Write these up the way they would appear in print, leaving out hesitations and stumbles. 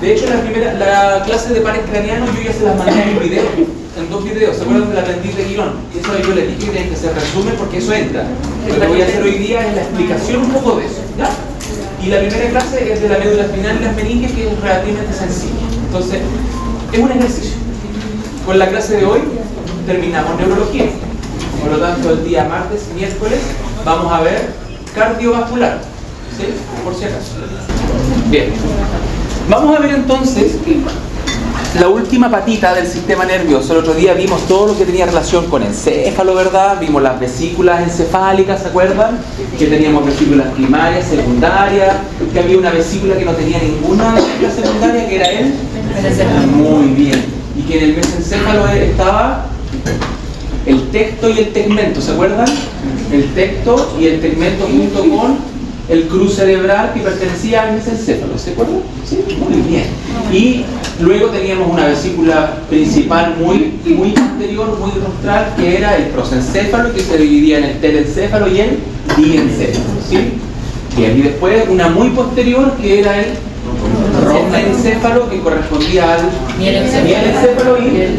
De hecho, la clase de pares craneanos yo ya se las mandé en un video, en 2 videos. ¿Se acuerdan del aprendiz de Guirón? Eso yo les dije que tienen que hacer resumen porque eso entra. Lo que voy a hacer hoy día es la explicación un poco de eso, ¿ya? Y la primera clase es de la médula espinal y las meninges, que es relativamente sencilla. Entonces, es un ejercicio. Con la clase de hoy terminamos neurología. Por lo tanto, el día martes y miércoles vamos a ver cardiovascular. ¿Sí? Por si acaso. Bien. Vamos a ver entonces la última patita del sistema nervioso. El otro día vimos todo lo que tenía relación con encéfalo, ¿verdad? Vimos las vesículas encefálicas, ¿se acuerdan? Que teníamos vesículas primarias, secundarias, que había una vesícula que no tenía ninguna vesícula secundaria, que era el mesencéfalo. Muy bien. Y que en el mesencéfalo estaba el tecto y el tegmento, ¿se acuerdan? El tecto y el tegmento junto con el cruz cerebral que pertenecía al mesencéfalo, ¿se acuerdan? Sí, muy bien. Y luego teníamos una vesícula principal muy anterior, muy rostral, que era el prosencéfalo, que se dividía en el telencéfalo y el diencéfalo, ¿sí? Bien, y después una muy posterior, que era el rotencéfalo, que correspondía al mielencéfalo y el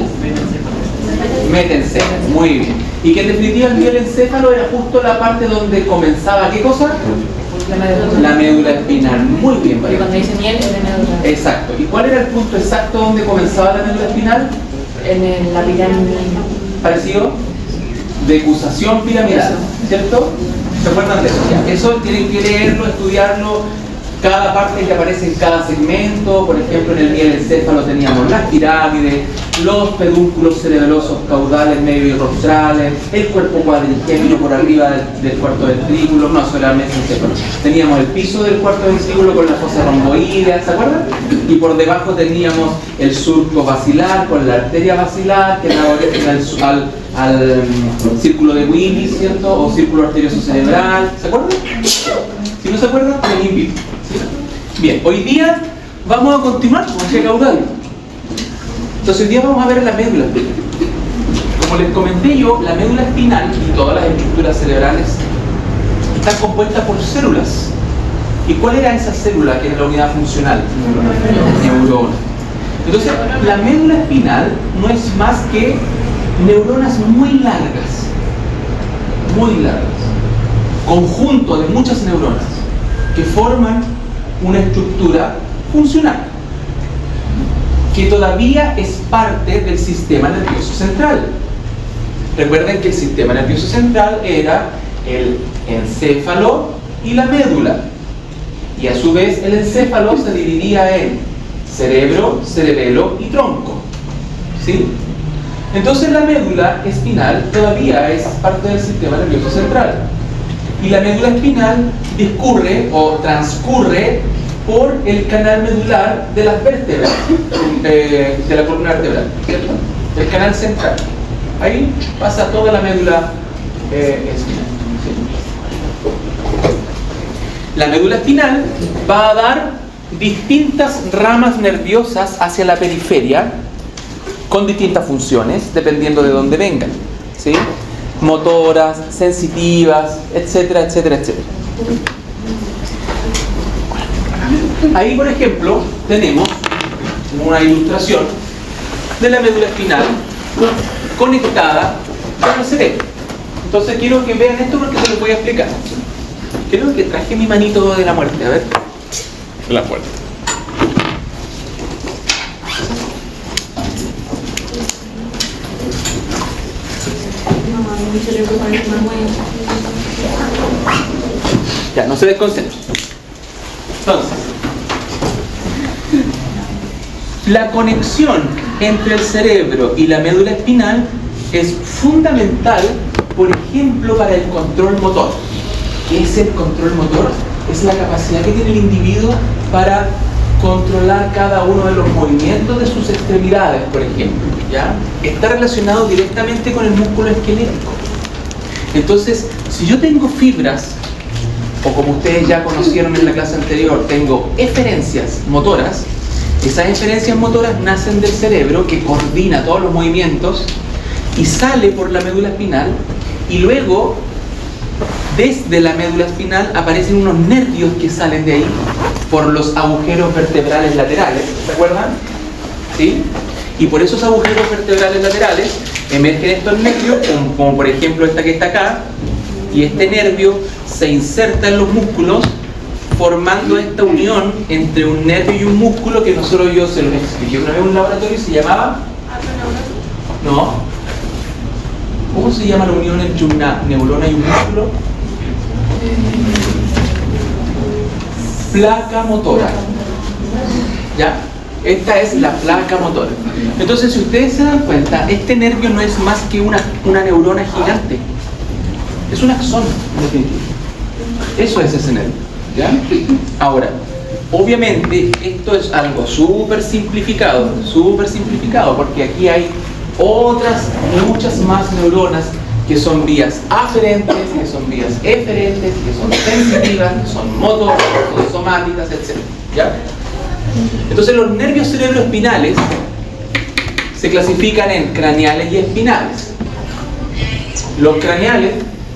metencéfalo. Muy bien. Y que en definitiva el mielencéfalo era justo la parte donde comenzaba, ¿qué cosa? La médula espinal. Muy bien, María. Y cuando dice miel es de médula. Exacto. ¿Y cuál era el punto exacto donde comenzaba la médula espinal? En la pirámide. Parecido. Decusación piramidal, ¿cierto? ¿Se acuerdan de eso? Ya. Eso tienen que leerlo, estudiarlo. Cada parte que aparece en cada segmento. Por ejemplo, en el mielencéfalo teníamos las pirámides, los pedúnculos cerebrosos caudales, medio y rostrales, el cuerpo cuadrigémino por arriba del cuarto ventrículo. No, eso era el mesencéfalo. Teníamos el piso del cuarto ventrículo con la fosa romboidea, ¿se acuerdan? Y por debajo teníamos el surco basilar con la arteria basilar que daba origen al círculo de Willis, ¿cierto? O círculo arterioso cerebral, ¿se acuerdan? Si no se acuerdan, el invito. Bien, hoy día vamos a continuar con este caudal. Entonces hoy día vamos a ver la médula. Como les comenté yo, la médula espinal y todas las estructuras cerebrales están compuestas por células. ¿Y cuál era esa célula que es la unidad funcional? Neurona. Entonces, la médula espinal no es más que neuronas muy largas, conjunto de muchas neuronas que forman una estructura funcional que todavía es parte del sistema nervioso central. Recuerden que el sistema nervioso central era el encéfalo y la médula, y a su vez el encéfalo se dividía en cerebro, cerebelo y tronco, ¿sí? Entonces la médula espinal todavía es parte del sistema nervioso central. Y la médula espinal discurre o transcurre por el canal medular de las vértebras de la columna vertebral, ¿cierto? El canal central. Ahí pasa toda la médula espinal. La médula espinal va a dar distintas ramas nerviosas hacia la periferia con distintas funciones dependiendo de dónde vengan, ¿sí? Motoras, sensitivas, etcétera, etcétera, etcétera. Ahí, por ejemplo, tenemos una ilustración de la médula espinal conectada con el cerebro. Entonces quiero que vean esto porque se lo voy a explicar. Creo que traje mi manito de la muerte, a ver. La muerte. Ya, no se desconcentren. Entonces, la conexión entre el cerebro y la médula espinal es fundamental, por ejemplo, para el control motor. ¿Qué es el control motor? Es la capacidad que tiene el individuo para controlar cada uno de los movimientos de sus extremidades, por ejemplo, ¿ya? Está relacionado directamente con el músculo esquelético. Entonces, si yo tengo fibras, o como ustedes ya conocieron en la clase anterior, tengo eferencias motoras, esas eferencias motoras nacen del cerebro que coordina todos los movimientos y sale por la médula espinal y luego desde la médula espinal aparecen unos nervios que salen de ahí por los agujeros vertebrales laterales, ¿se acuerdan? ¿Sí? Y por esos agujeros vertebrales laterales emergen estos nervios, como por ejemplo esta que está acá, y este nervio se inserta en los músculos formando esta unión entre un nervio y un músculo que nosotros yo se los expliqué una vez en un laboratorio y se llamaba... No. ¿Cómo se llama la unión entre una neurona y un músculo? Placa motora. ¿Ya? Esta es la placa motora. Entonces, si ustedes se dan cuenta, este nervio no es más que una neurona gigante. Es un axón, en definitiva. Eso es ese nervio. ¿Ya? Ahora, obviamente, esto es algo súper simplificado, porque aquí hay otras, muchas más neuronas que son vías aferentes, que son vías eferentes, que son sensitivas, que son motoras, que son somáticas, etc. ¿Ya? Entonces los nervios cerebroespinales se clasifican en craneales y espinales. Los craneales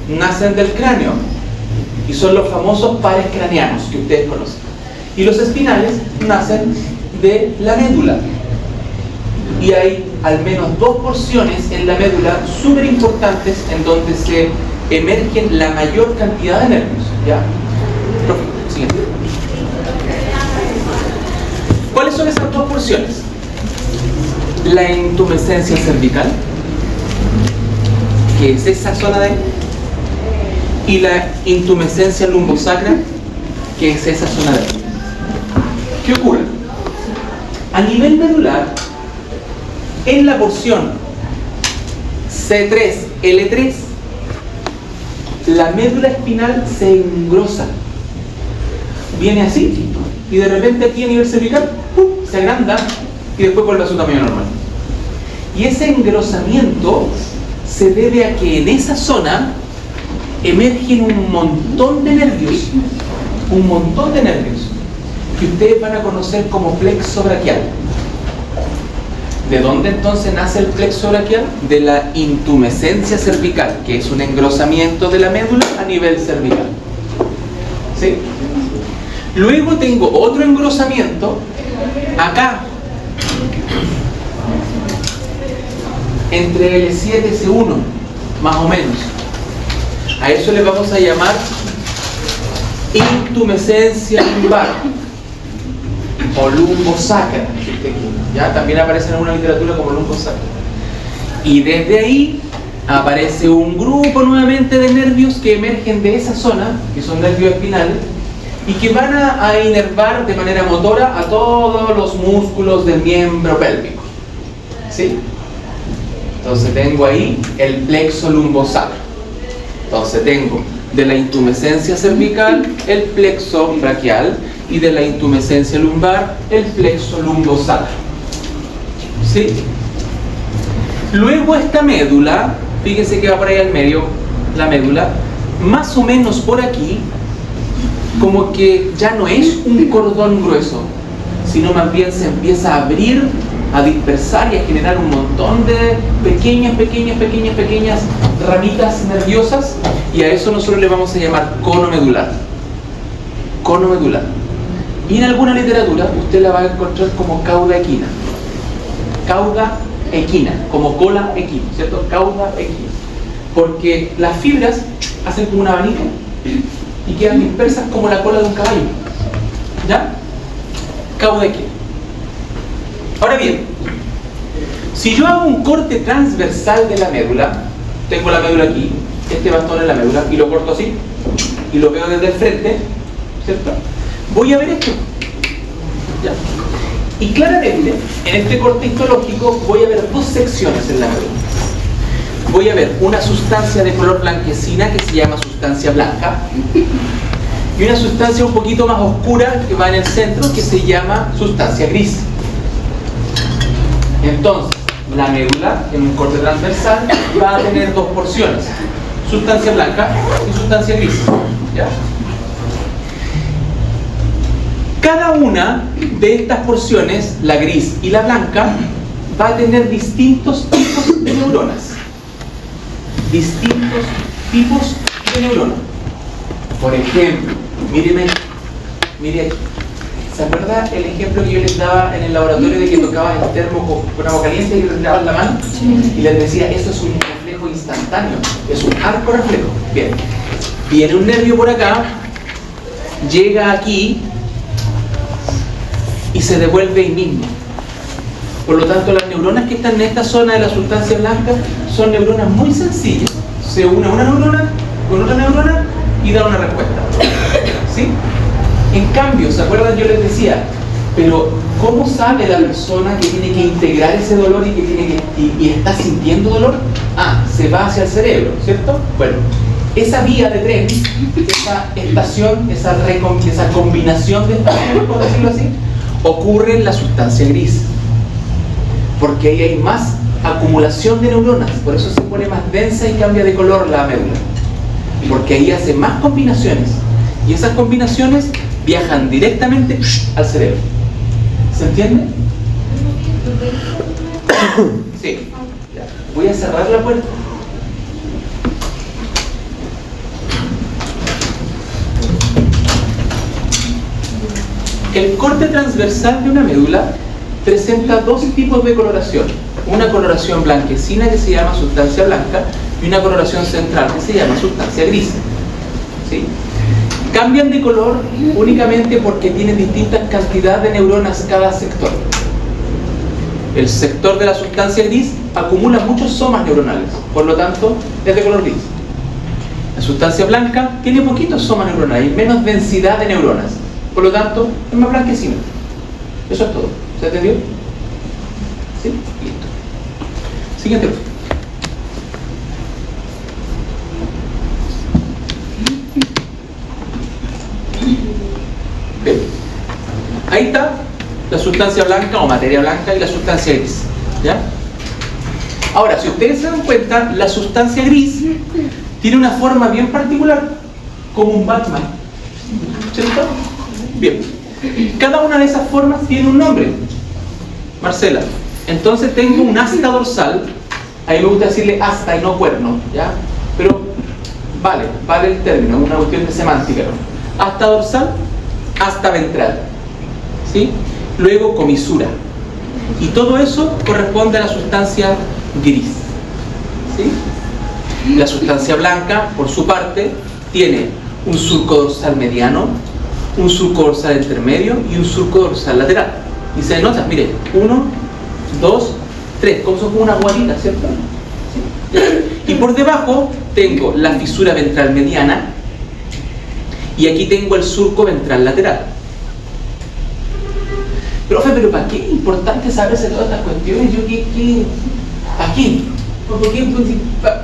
nacen del cráneo y son los famosos pares craneanos que ustedes conocen. Y los espinales nacen de la médula. Y hay al menos dos porciones en la médula súper importantes en donde se emergen la mayor cantidad de nervios. ¿Ya? Profe, siguiente. ¿Cuáles son esas dos porciones? La intumescencia cervical, que es esa zona de ahí, y la intumescencia lumbosacra, que es esa zona de ahí. ¿Qué ocurre? A nivel medular, en la porción C3-L3, la médula espinal se engrosa. Viene así, y de repente aquí a nivel cervical, ¡pum!, se agranda, y después vuelve a su tamaño normal. Y ese engrosamiento se debe a que en esa zona emergen un montón de nervios, que ustedes van a conocer como plexo braquial. ¿De dónde entonces nace el plexo braquial? De la intumescencia cervical, que es un engrosamiento de la médula a nivel cervical. ¿Sí? Luego tengo otro engrosamiento acá, entre L7 y C1, más o menos. A eso le vamos a llamar intumescencia lumbar o lumbosacra. ¿Ya? También aparece en alguna literatura como lumbosacra. Y desde ahí aparece un grupo nuevamente de nervios que emergen de esa zona, que son nervios espinales, y que van a inervar de manera motora a todos los músculos del miembro pélvico. ¿Sí? Entonces tengo ahí el plexo lumbosacro. Entonces tengo de la intumescencia cervical el plexo braquial y de la intumescencia lumbar el plexo lumbosacro. ¿Sí? Luego esta médula, fíjense que va por ahí al medio, la médula, más o menos por aquí, como que ya no es un cordón grueso, sino más bien se empieza a abrir, a dispersar y a generar un montón de pequeñas ramitas nerviosas, y a eso nosotros le vamos a llamar cono medular. Cono medular. Y en alguna literatura usted la va a encontrar como cauda equina. Cauda equina, como cola equina, ¿cierto? Cauda equina. Porque las fibras hacen como un abanico y quedan dispersas como la cola de un caballo. ¿Ya? Cauda equina. Ahora bien, si yo hago un corte transversal de la médula, tengo la médula aquí, este bastón en la médula, y lo corto así, y lo veo desde el frente, ¿cierto? Voy a ver esto. ¿Ya? Y claramente, en este corte histológico, voy a ver dos secciones en la médula. Voy a ver una sustancia de color blanquecina que se llama sustancia blanca, y una sustancia un poquito más oscura que va en el centro que se llama sustancia gris. Entonces, la médula, en un corte transversal, va a tener dos porciones: sustancia blanca y sustancia gris. ¿Ya? Cada una de estas porciones, la gris y la blanca, va a tener distintos tipos de neuronas. Distintos tipos de neuronas. Por ejemplo, mire aquí. ¿Se acuerda el ejemplo que yo les daba en el laboratorio de que tocabas el termo con agua caliente y retirabas la mano? Sí. Y les decía, eso es un reflejo instantáneo, es un arco reflejo. Bien. Viene un nervio por acá, llega aquí y se devuelve ahí mismo. Por lo tanto, las neuronas que están en esta zona de la sustancia blanca son neuronas muy sencillas. Se une una neurona con otra neurona y da una respuesta. ¿Sí? En cambio, ¿se acuerdan? Yo les decía, pero ¿cómo sabe la persona que tiene que integrar ese dolor y que tiene y está sintiendo dolor? Ah, se va hacia el cerebro, ¿cierto? Bueno, esa vía de tren, esa estación, esa combinación de estaciones, por decirlo así, ocurre en la sustancia gris. Porque ahí hay más acumulación de neuronas, por eso se pone más densa y cambia de color la médula. Porque ahí hace más combinaciones. Y esas combinaciones viajan directamente al cerebro. ¿Se entiende? Sí. Ya. Voy a cerrar la puerta. El corte transversal de una médula presenta dos tipos de coloración. Una coloración blanquecina que se llama sustancia blanca y una coloración central que se llama sustancia gris. ¿Sí? Cambian de color únicamente porque tienen distintas cantidades de neuronas cada sector. El sector de la sustancia gris acumula muchos somas neuronales, por lo tanto es de color gris. La sustancia blanca tiene poquitos somas neuronales y menos densidad de neuronas, por lo tanto es más blanquecina. Eso es todo. ¿Se entendió? ¿Sí? Listo. Siguiente. Bien. Ahí está la sustancia blanca o materia blanca y la sustancia gris. ¿Ya? Ahora, si ustedes se dan cuenta, la sustancia gris tiene una forma bien particular, como un Batman. ¿Cierto? Bien. Cada una de esas formas tiene un nombre. Marcela. Entonces tengo un asta dorsal. A mí me gusta decirle asta y no cuerno, ¿ya? Pero vale el término, es una cuestión de semántica, ¿no? Asta dorsal, asta ventral, ¿sí? Luego comisura. Y todo eso corresponde a la sustancia gris, ¿sí? La sustancia blanca, por su parte, tiene un surco dorsal mediano, un surco dorsal intermedio y un surco dorsal lateral. Y se nota, mire, 1, 2, 3, como son como una guarita, ¿cierto? ¿Sí? Y por debajo tengo la fisura ventral mediana y aquí tengo el surco ventral lateral. Profe, pero ¿para qué es importante saberse todas estas cuestiones? Yo, ¿para qué?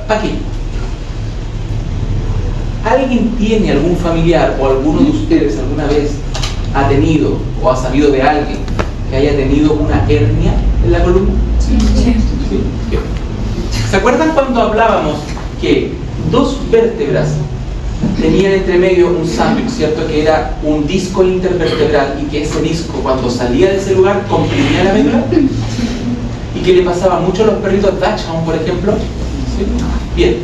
¿Para qué? ¿Alguien tiene algún familiar o alguno de ustedes alguna vez ha tenido o ha sabido de alguien que haya tenido una hernia en la columna? Sí. ¿Sí? Bien. ¿Se acuerdan cuando hablábamos que dos vértebras tenían entre medio un sándwich, ¿cierto? Que era un disco intervertebral y que ese disco cuando salía de ese lugar comprimía la médula y que le pasaba mucho a los perritos Dachshund, por ejemplo. ¿Sí? Bien,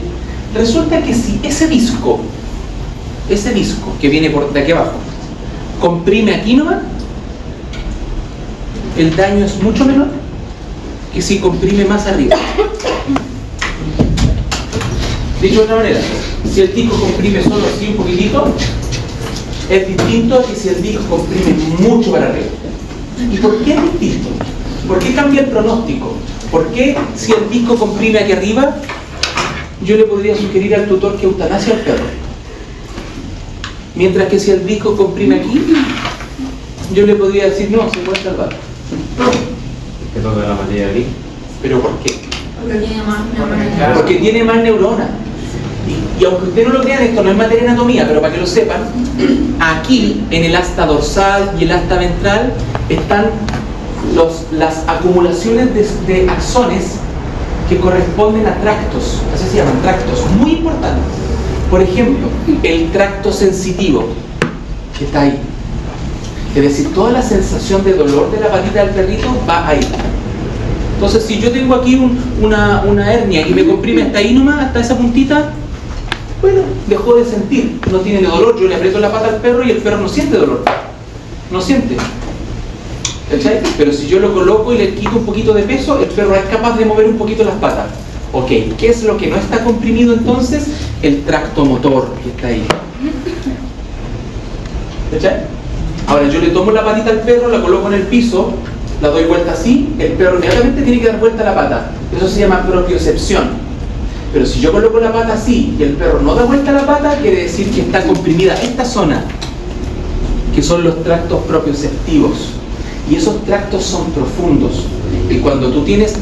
resulta que si ese disco que viene por de aquí abajo comprime aquí nomás, el daño es mucho menor que si comprime más arriba. Dicho de otra manera, si el disco comprime solo así un poquitito, es distinto que si el disco comprime mucho para arriba. ¿Y por qué es distinto? ¿Por qué cambia el pronóstico? ¿Por qué si el disco comprime aquí arriba, yo le podría sugerir al tutor que eutanasie al perro? Mientras que si el disco comprime aquí, yo le podría decir, no, se puede salvar. ¿Que toca la materia gris? ¿Pero por qué? Porque tiene más neuronas. Porque tiene más neuronas. Y aunque ustedes no lo crean, esto no es materia de anatomía, pero para que lo sepan, aquí en el asta dorsal y el asta ventral están las acumulaciones de axones que corresponden a tractos, así se llaman, tractos, muy importantes. Por ejemplo, el tracto sensitivo, que está ahí. Es decir, toda la sensación de dolor de la patita del perrito va ahí. Entonces, si yo tengo aquí una hernia y me comprime hasta ahí nomás, hasta esa puntita, Bueno, dejó de sentir, no tiene dolor. Yo le aprieto la pata al perro y el perro no siente dolor. No siente. ¿Cachai? Pero si yo lo coloco y le quito un poquito de peso, el perro es capaz de mover un poquito las patas. Ok, ¿qué es lo que no está comprimido entonces? El tracto motor que está ahí. ¿Cachai? Ahora yo le tomo la patita al perro, la coloco en el piso, la doy vuelta así, el perro inmediatamente tiene que dar vuelta a la pata. Eso se llama propiocepción. Pero si yo coloco la pata así y el perro no da vuelta a la pata, quiere decir que está comprimida esta zona, que son los tractos propioceptivos. Y esos tractos son profundos. Y cuando tú tienes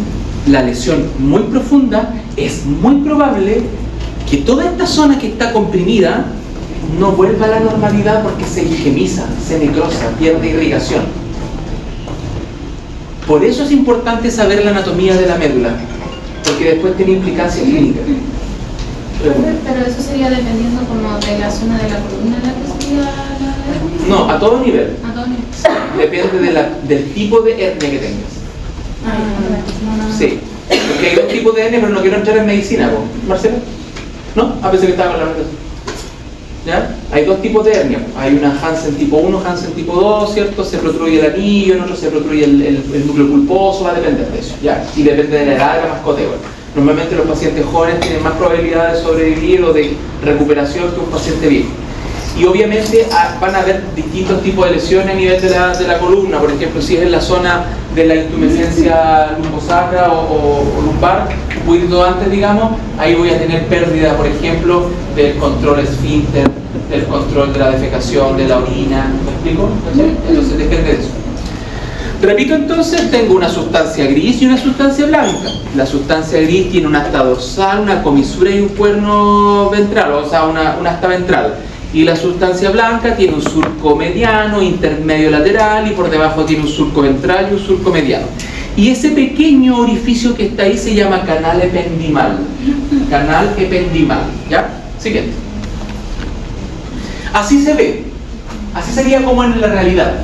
la lesión muy profunda, es muy probable que toda esta zona que está comprimida no vuelva a la normalidad porque se isquemiza, se necrosa, pierde irrigación. Por eso es importante saber la anatomía de la médula, porque después tiene implicancias clínicas. Pero eso sería dependiendo como de la zona de la columna en la que sería la... No, a todo nivel. A todo nivel. Depende del tipo de hernia que tengas. Sí. Porque hay dos tipos de hernia, pero no quiero entrar en medicina, ¿no? Marcelo. ¿No? A veces que estaba con la mente. ¿Ya? Hay dos tipos de hernia. Hay una Hansen tipo 1, Hansen tipo 2, ¿cierto? Se protruye el anillo, en otro se protruye el núcleo pulposo, va a depender de eso, ¿ya? Y depende de la edad de la mascota igual. Normalmente los pacientes jóvenes tienen más probabilidad de sobrevivir o de recuperación que un paciente viejo. Y obviamente van a haber distintos tipos de lesiones a nivel de la columna. Por ejemplo, si es en la zona de la intumescencia lumbosacra o lumbar, un poquito antes, digamos, ahí voy a tener pérdida, por ejemplo, del control esfínter, del control de la defecación, de la orina. ¿Me explico? Entonces depende de eso. Repito entonces, tengo una sustancia gris y una sustancia blanca. La sustancia gris tiene una asta dorsal, una comisura y un cuerno ventral, o sea, una asta ventral. Y la sustancia blanca tiene un surco mediano, intermedio lateral, y por debajo tiene un surco ventral y un surco mediano. Y ese pequeño orificio que está ahí se llama canal ependimal. Canal ependimal. ¿Ya? Siguiente. Así se ve. Así sería como en la realidad.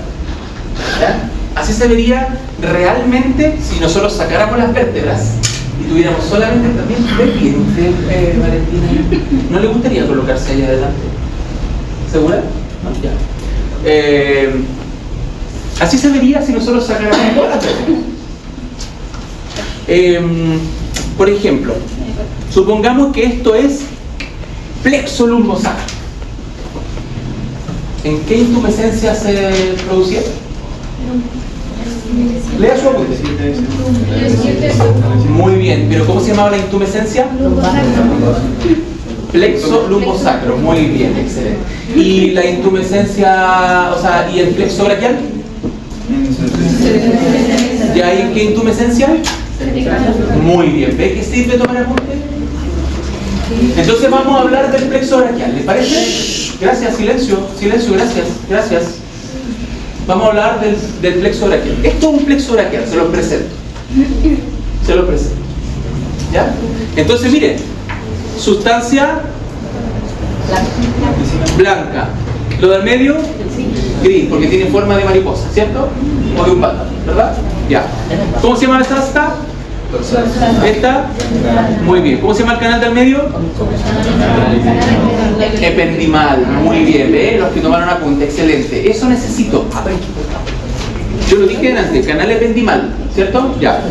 ¿Ya? Así se vería realmente si nosotros sacáramos las vértebras y tuviéramos solamente también. ¿Ve bien usted, Valentina? ¿No le gustaría colocarse ahí adelante? ¿Segura? No, ya. Así se vería si nosotros sacáramos todas las vértebras. Por ejemplo, supongamos que esto es plexo lumbosacro. ¿En qué intumescencia se producía? Lea su apunte. Muy bien, pero ¿cómo se llamaba la intumescencia? Plexo lumbosacro, muy bien, excelente. ¿Y la intumescencia, o sea, y el plexo braquial? ¿Ya hay en qué intumescencia? Muy bien, ¿ve que sirve tomar apunte? Entonces vamos a hablar del plexo braquial, ¿les parece? Gracias, silencio, silencio, gracias. Vamos a hablar del plexo braquial. Esto es un plexo braquial, se los presento. ¿Ya? Entonces, miren, sustancia blanca. Lo del medio, gris, porque tiene forma de mariposa, ¿cierto? O de un pato, ¿verdad? Ya. ¿Cómo se llama esta asta? ¿Esta? Muy bien. ¿Cómo se llama el canal del medio? Ependimal. Muy bien, ¿ve? Los que tomaron apunte, excelente. Eso necesito. Yo lo dije antes, canal ependimal, ¿cierto? Ya.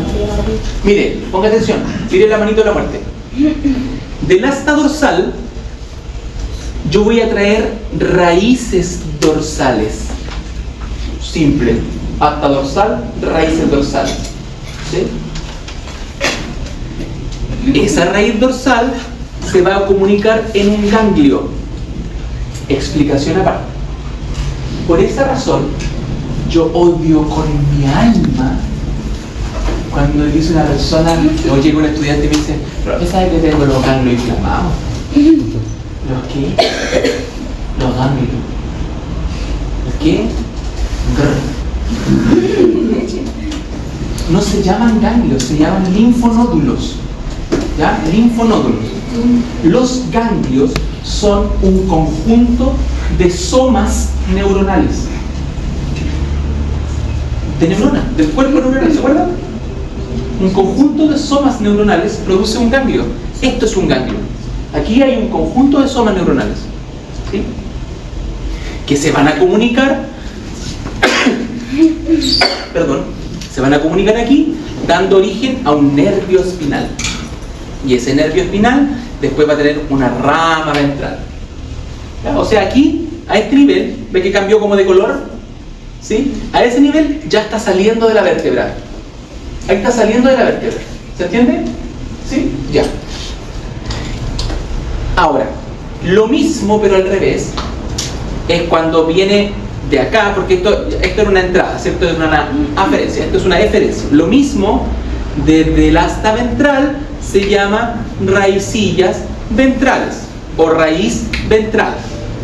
Mire, ponga atención. Mire la manito de la muerte. Del asta dorsal, yo voy a traer raíces dorsales. Simple. Asta dorsal, raíces dorsales. ¿Sí? Esa raíz dorsal se va a comunicar en un ganglio. Explicación aparte. Por esa razón, yo odio con mi alma cuando dice una persona, o llega un estudiante y me dice, pero ¿sabe que tengo los ganglios inflamados? ¿Los qué? Los ganglios. ¿Los qué? No se llaman ganglios, se llaman linfonódulos. ¿Ya? Linfonódulos. Los ganglios son un conjunto de somas neuronales. De neuronas, del cuerpo neuronal, ¿se acuerdan? Un conjunto de somas neuronales produce un ganglio. Esto es un ganglio. Aquí hay un conjunto de somas neuronales, ¿sí?, que se van a comunicar, perdón, se van a comunicar aquí, dando origen a un nervio espinal. Y ese nervio espinal después va a tener una rama ventral. ¿Ya? O sea, aquí, a este nivel, ¿ve que cambió como de color? ¿Sí? A ese nivel ya está saliendo de la vértebra. Ahí está saliendo de la vértebra. ¿Se entiende? ¿Sí? Ya. Ahora, lo mismo pero al revés es cuando viene de acá, porque esto era una entrada, ¿cierto? Era una aferencia, esto es una eferencia. Lo mismo desde el asta ventral se llama raicillas ventrales o raíz ventral,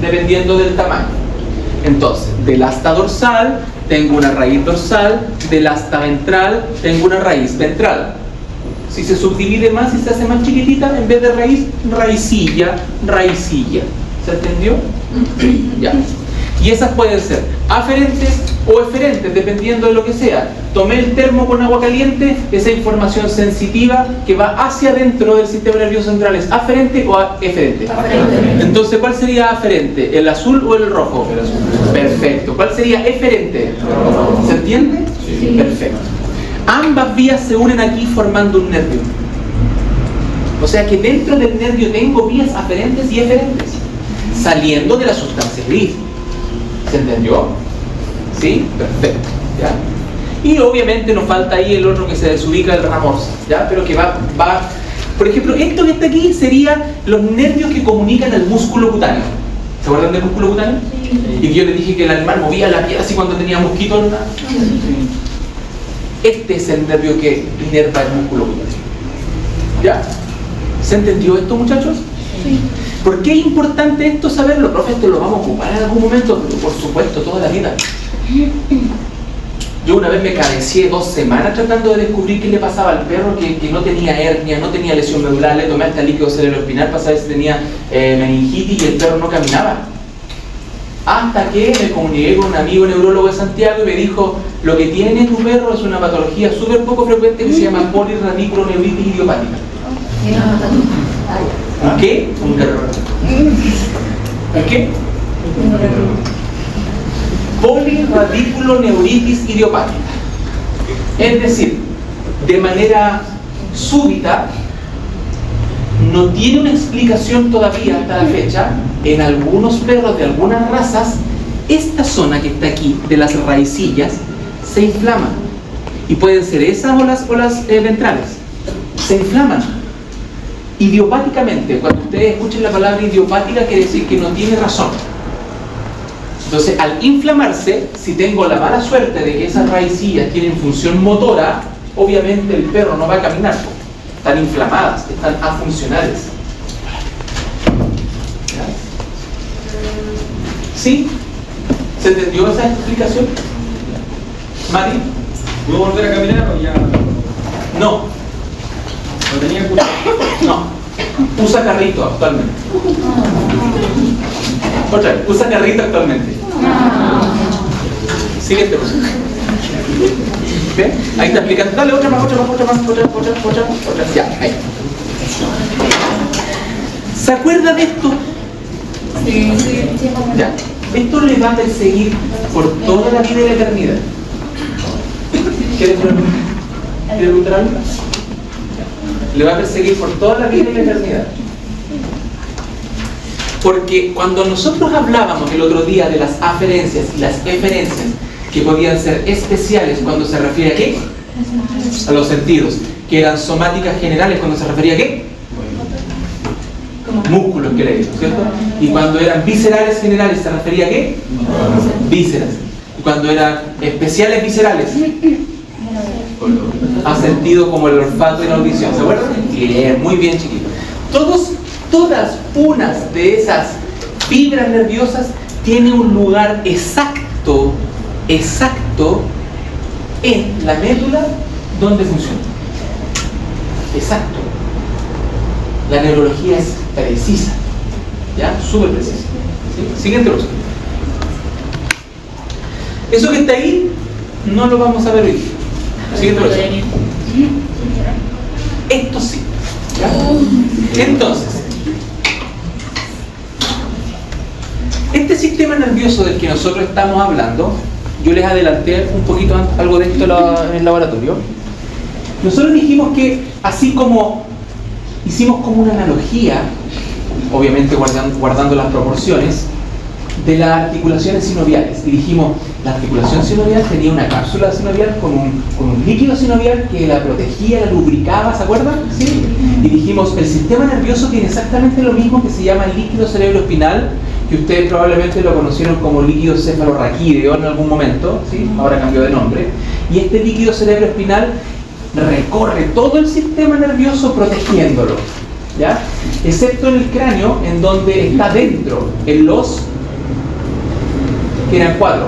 dependiendo del tamaño. Entonces, del asta dorsal tengo una raíz dorsal, del asta ventral tengo una raíz ventral. Si se subdivide más y se hace más chiquitita, en vez de raíz, raicilla, raicilla. ¿Se entendió? Ya. Y esas pueden ser aferentes o eferentes, dependiendo de lo que sea. Tomé el termo con agua caliente, esa información sensitiva que va hacia adentro del sistema nervioso central, ¿es aferente o eferente? Aferente. Entonces, ¿cuál sería aferente? ¿El azul o el rojo? El azul. Perfecto. ¿Cuál sería eferente? ¿Se entiende? Sí. Perfecto. Ambas vías se unen aquí formando un nervio. O sea que dentro del nervio tengo vías aferentes y eferentes, saliendo de la sustancia gris. ¿Se entendió? ¿Sí? Perfecto. ¿Ya? Y obviamente nos falta ahí el otro que se desubica, el ramorsa, ¿ya? Pero que va... Por ejemplo, esto que está aquí sería los nervios que comunican al músculo cutáneo. ¿Se acuerdan del músculo cutáneo? Sí. Y que yo les dije que el animal movía la piel así cuando tenía mosquitos. Sí. Este es el nervio que inerva el músculo cutáneo. ¿Ya? ¿Se entendió esto, muchachos? Sí. ¿Por qué es importante esto saberlo? Profe, esto lo vamos a ocupar en algún momento, pero por supuesto, toda la vida. Yo una vez me cabeceé 2 semanas tratando de descubrir qué le pasaba al perro, que no tenía hernia, no tenía lesión medular, le tomé hasta líquido cerebroespinal para saber si tenía meningitis y el perro no caminaba. Hasta que me comuniqué con un amigo neurólogo de Santiago y me dijo, lo que tiene tu perro es una patología súper poco frecuente que se llama polirradiculoneuritis idiopática. ¿Un qué? Un error. ¿Un qué? Polirradiculoneuritis idiopática. Es decir, de manera súbita, no tiene una explicación todavía hasta la fecha, en algunos perros de algunas razas, esta zona que está aquí, de las raicillas, se inflama. Y pueden ser esas o las ventrales. Se inflaman. Idiopáticamente, cuando ustedes escuchen la palabra idiopática, quiere decir que no tiene razón. Entonces, al inflamarse, si tengo la mala suerte de que esas raicillas tienen función motora, obviamente el perro no va a caminar. Están inflamadas, están afuncionales. ¿Ya? ¿Sí? ¿Se entendió esa explicación? ¿Mari? ¿Puedo volver a caminar o ya? No. ¿No tenía cuidado? No. Usa carrito actualmente. Otra vez, usa carrito actualmente. Siguiente cosa. ¿Ve? Ahí está explicando. Dale, otra más. Ya, ahí. ¿Se acuerda de esto? Sí. Ya. Esto le va a perseguir por toda la vida y la eternidad. ¿Quieres preguntar algo? Le va a perseguir por toda la vida y la eternidad. Porque cuando nosotros hablábamos el otro día de las aferencias y las eferencias, que podían ser especiales cuando se refiere a qué? A los sentidos. Que eran somáticas generales cuando se refería a qué? Músculos que le digo, ¿cierto? Y cuando eran viscerales generales se refería a qué? Vísceras. Y cuando eran especiales viscerales, a sentido como el olfato y la audición. ¿Se acuerdan? Bien, muy bien, chiquitos. Todas unas de esas fibras nerviosas tienen un lugar exacto en la médula donde funciona. Exacto. La neurología es precisa, ¿ya? Súper precisa. ¿Sí? Siguiente cosa. Eso que está ahí no lo vamos a ver hoy. Siguiente cosa. Esto sí, ¿ya? Entonces, Este sistema nervioso del que nosotros estamos hablando, yo les adelanté un poquito algo de esto en el laboratorio. Nosotros dijimos que así como hicimos como una analogía, obviamente guardando las proporciones, de las articulaciones sinoviales. Y dijimos, la articulación sinovial tenía una cápsula sinovial con un líquido sinovial que la protegía, la lubricaba, ¿se acuerdan? ¿Sí? Y dijimos, el sistema nervioso tiene exactamente lo mismo, que se llama líquido cerebroespinal, que ustedes probablemente lo conocieron como líquido cefalorraquídeo en algún momento, ¿sí? Ahora cambió de nombre. Y este líquido cerebroespinal recorre todo el sistema nervioso protegiéndolo, ¿ya? Excepto en el cráneo, en donde está dentro, en los que eran 4.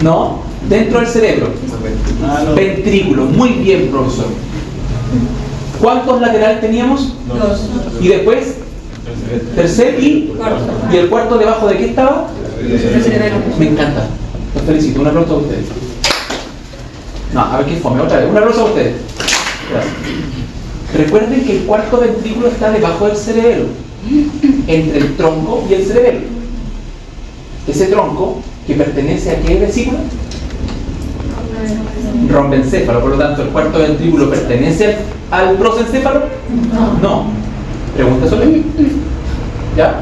No, dentro del cerebro. Ventrículo, muy bien, profesor. ¿Cuántos laterales teníamos? 2. Y después, tercer y el cuarto debajo de qué estaba? Me encanta. Los felicito. Un aplauso a ustedes. No, a ver qué fome. Otra vez. Un aplauso a ustedes. Gracias. Recuerden que el cuarto ventrículo está debajo del cerebelo, entre el tronco y el cerebelo. Ese tronco, que pertenece a qué vesícula? Rombencéfalo. Por lo tanto, ¿el cuarto ventrículo pertenece al prosencéfalo? No. Pregunta sobre. ¿Ya?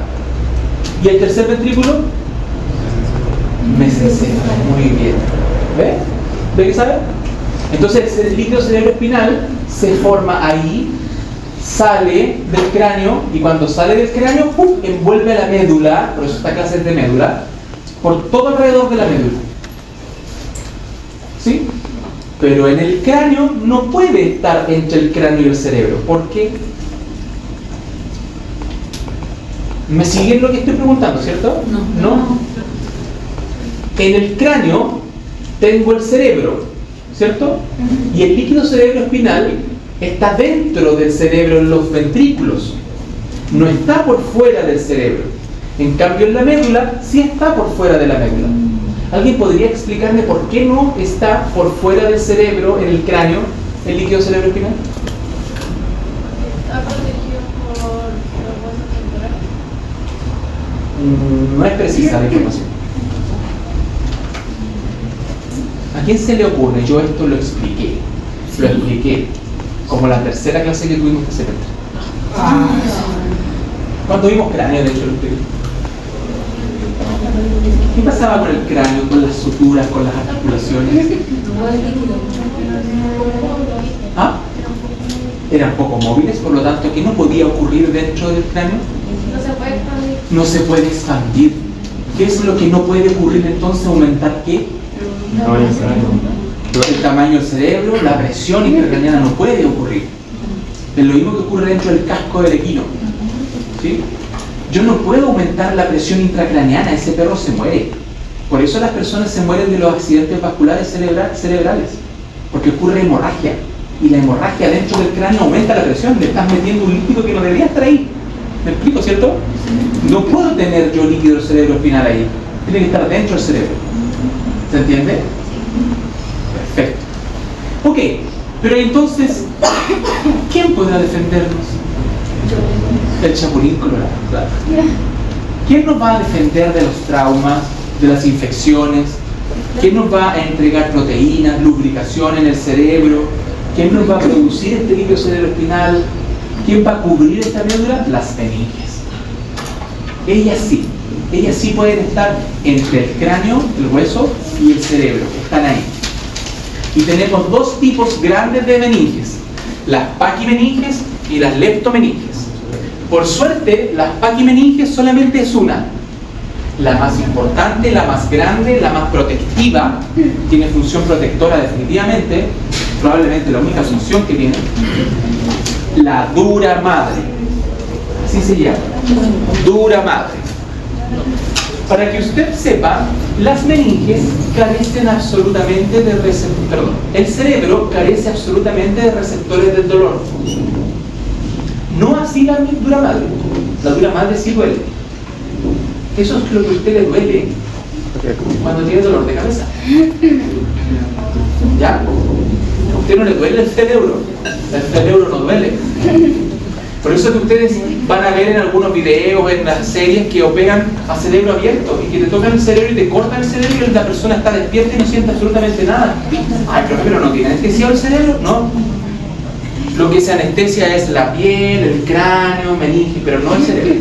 ¿Y el tercer ventrículo? Mesencéfalo. Muy bien. ¿Ve? ¿Ve que sabe? Entonces el líquido cerebroespinal se forma ahí, sale del cráneo, y cuando sale del cráneo, ¡pum!, envuelve a la médula, por eso esta clase es de médula, por todo alrededor de la médula. ¿Sí? Pero en el cráneo no puede estar entre el cráneo y el cerebro. ¿Por qué? ¿Me siguen lo que estoy preguntando, cierto? ¿No? En el cráneo tengo el cerebro, ¿cierto? Y el líquido cerebroespinal está dentro del cerebro, en los ventrículos. No está por fuera del cerebro. En cambio, en la médula sí está por fuera de la médula. ¿Alguien podría explicarme por qué no está por fuera del cerebro, en el cráneo, el líquido cerebroespinal? Está protegido por los huesos temporales. No es precisa la información. ¿A quién se le ocurre? Yo esto lo expliqué. Lo expliqué como la tercera clase que tuvimos que hacer. Cuando vimos cráneo, de hecho lo expliqué. ¿Qué pasaba con el cráneo, con las suturas, con las articulaciones? ¿Ah? Eran poco móviles, por lo tanto, ¿qué no podía ocurrir dentro del cráneo? No se puede expandir. No se puede expandir. ¿Qué es lo que no puede ocurrir entonces? ¿Aumentar qué? El tamaño del cerebro, la presión intracraniana no puede ocurrir. Es lo mismo que ocurre dentro del casco del equino. ¿Sí? Yo no puedo aumentar la presión intracraneana, ese perro se muere. Por eso las personas se mueren de los accidentes vasculares cerebrales, porque ocurre hemorragia. Y la hemorragia dentro del cráneo aumenta la presión, le estás metiendo un líquido que no debería estar ahí. ¿Me explico, cierto? No puedo tener yo líquido del cerebroespinal ahí. Tiene que estar dentro del cerebro. ¿Se entiende? Perfecto. Ok, pero entonces, ¿quién podrá defendernos? El chapulín colorado, claro. ¿Quién nos va a defender de los traumas, de las infecciones? ¿Quién nos va a entregar proteínas, lubricación en el cerebro? ¿Quién nos va a producir este líquido cerebroespinal? ¿Quién va a cubrir esta médula? Las meninges. Ellas sí pueden estar entre el cráneo, el hueso y el cerebro. Están ahí. Y tenemos dos tipos grandes de meninges: las paquimeninges y las leptomeninges. Por suerte, las paquimeninges solamente es una. La más importante, la más grande, la más protectiva, tiene función protectora definitivamente, probablemente la única función que tiene, la dura madre. Así se llama, dura madre. Para que usted sepa, las meninges carecen absolutamente de receptores, el cerebro carece absolutamente de receptores del dolor. No así la dura madre. La dura madre sí duele. Eso es lo que a usted le duele cuando tiene dolor de cabeza. ¿Ya? A usted no le duele el cerebro no duele. Por eso que ustedes van a ver en algunos videos, en las series, que operan a cerebro abierto y que te tocan el cerebro y te cortan el cerebro y la persona está despierta y no siente absolutamente nada. Ay, pero no tiene anestesiado el cerebro. No. Lo que se anestesia es la piel, el cráneo, meninge, pero no el cerebro.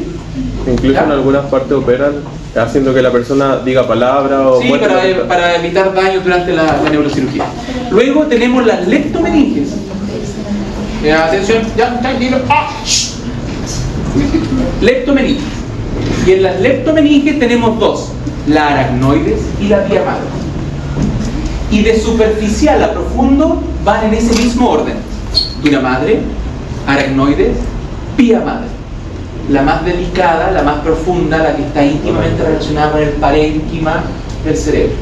Incluso ¿Ya? en algunas partes operan haciendo que la persona diga palabras o... Sí, muestre- para evitar daño durante la neurocirugía. Luego tenemos las leptomeninges. Atención, ya, tranquilo. Leptomeninges. Y en las leptomeninges tenemos dos, la aracnoides y la pía madre. Y de superficial a profundo van en ese mismo orden. Dura madre, aracnoides, pía madre. La más delicada, la más profunda, la que está íntimamente relacionada con el parénquima del cerebro.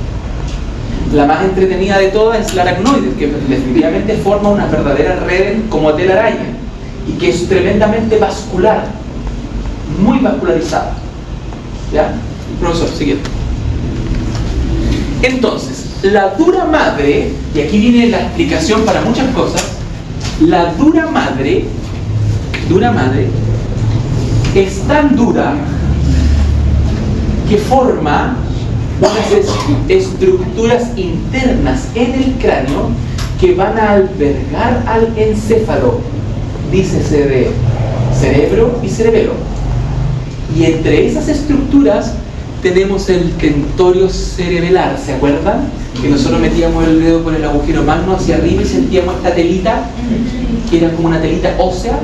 La más entretenida de todas es la aracnoide, que definitivamente forma una verdadera red como telaraña y que es tremendamente vascular, muy vascularizada. ¿Ya? Profesor, siguiente. Entonces, la dura madre, y aquí viene la explicación para muchas cosas, la dura madre es tan dura que forma unas estructuras internas en el cráneo que van a albergar al encéfalo, dícese de cerebro y cerebelo. Y entre esas estructuras tenemos el tentorio cerebelar, ¿se acuerdan? Que nosotros metíamos el dedo por el agujero magno hacia arriba y sentíamos esta telita, que era como una telita ósea.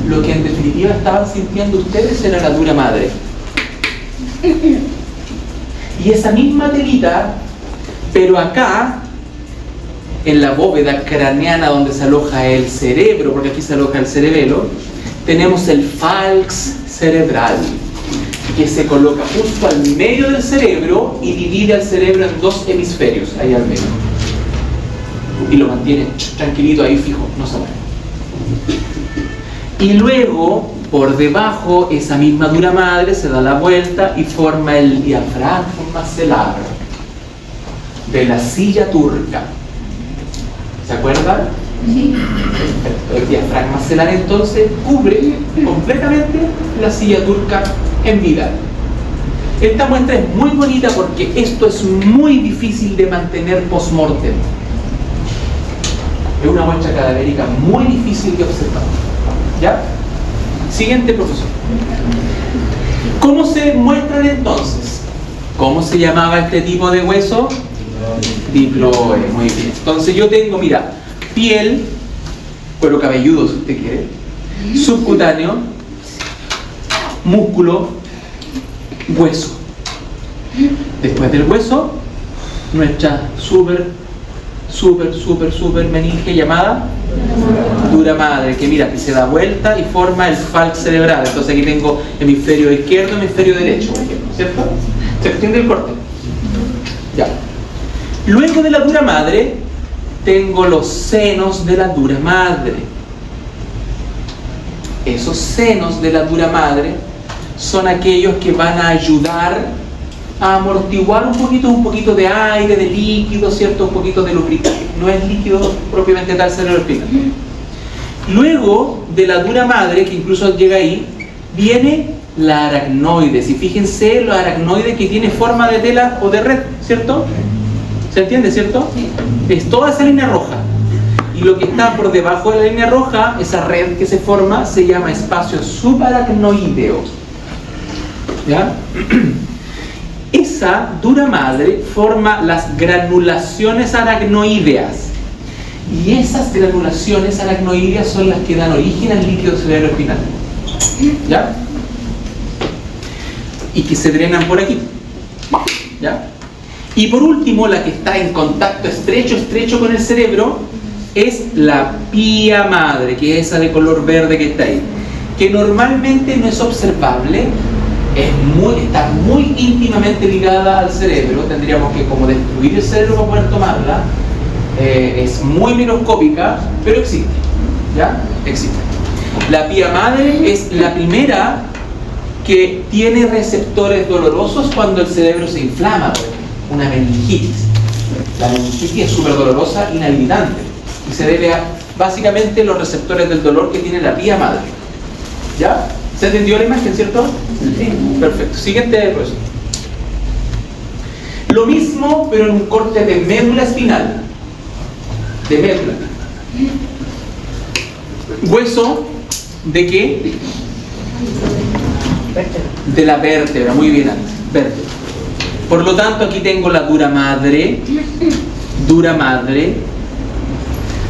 Lo que en definitiva estaban sintiendo ustedes era la dura madre. Y esa misma telita, pero acá, en la bóveda craneana donde se aloja el cerebro, porque aquí se aloja el cerebelo, tenemos el falx cerebral, que se coloca justo al medio del cerebro y divide al cerebro en dos hemisferios, ahí al medio. Y lo mantiene tranquilito ahí fijo, no se mueve. Y luego, por debajo, esa misma dura madre se da la vuelta y forma el diafragma celar de la silla turca. ¿Se acuerdan? Sí. El diafragma celar entonces cubre completamente la silla turca en vida. Esta muestra es muy bonita porque esto es muy difícil de mantener post-mortem. Es una muestra cadavérica muy difícil de observar. ¿Ya? Siguiente, profesor. ¿Cómo se muestran entonces? ¿Cómo se llamaba este tipo de hueso? Diploe, muy bien. Entonces yo tengo, mira, piel, cuero cabelludo si usted quiere, subcutáneo, músculo, hueso. Después del hueso, nuestra super meninge llamada dura madre, que mira, que se da vuelta y forma el falx cerebral. Entonces aquí tengo hemisferio izquierdo, hemisferio derecho, por ejemplo, ¿cierto? ¿Se entiende el corte? Ya. Luego de la dura madre, tengo los senos de la dura madre. Esos senos de la dura madre son aquellos que van a ayudar a amortiguar un poquito de aire, de líquido, ¿cierto? Un poquito de lubricante. No es líquido propiamente tal cerebroespinal. Luego de la dura madre, que incluso llega ahí, viene la aracnoides. Y fíjense, la aracnoide que tiene forma de tela o de red, ¿cierto? ¿Se entiende, cierto? Es toda esa línea roja. Y lo que está por debajo de la línea roja, esa red que se forma, se llama espacio subaracnoideo. ¿Ya? Esa dura madre forma las granulaciones aracnoídeas. Y esas granulaciones aracnoídeas son las que dan origen al líquido cerebroespinal. ¿Ya? Y que se drenan por aquí. ¿Ya? Y por último, la que está en contacto estrecho con el cerebro es la pía madre, que es esa de color verde que está ahí, que normalmente no es observable, está muy íntimamente ligada al cerebro. Tendríamos que como destruir el cerebro para poder tomarla. Es muy microscópica, pero existe. ¿Ya? Existe. La pía madre es la primera que tiene receptores dolorosos cuando el cerebro se inflama, por ejemplo, una meningitis. La meningitis es súper dolorosa, inhabilitante, y se debe a básicamente los receptores del dolor que tiene la pía madre. ¿Ya? ¿Se entendió la imagen, cierto? Sí. Perfecto. Siguiente profesor. Lo mismo, pero en un corte de médula espinal. De médula. ¿Hueso de qué? De la vértebra. Muy bien, vértebra. Por lo tanto, aquí tengo la dura madre,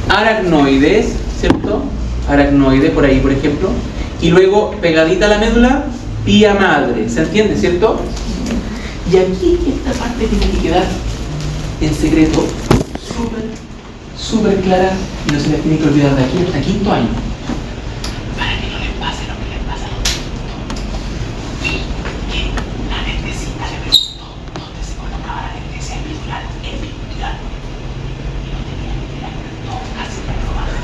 aracnoides, ¿cierto? Aracnoide, por ahí, por ejemplo. Y luego, pegadita a la médula, pía madre. ¿Se entiende, cierto? Y aquí esta parte tiene que quedar en secreto, súper clara, y no se les tiene que olvidar de aquí hasta quinto año. Para que no les pase lo que les pasa a los niños. Que la anestesista le preguntó dónde se colocaba la anestesia epidural. Y no tenía ni idea, todo casi reprobado.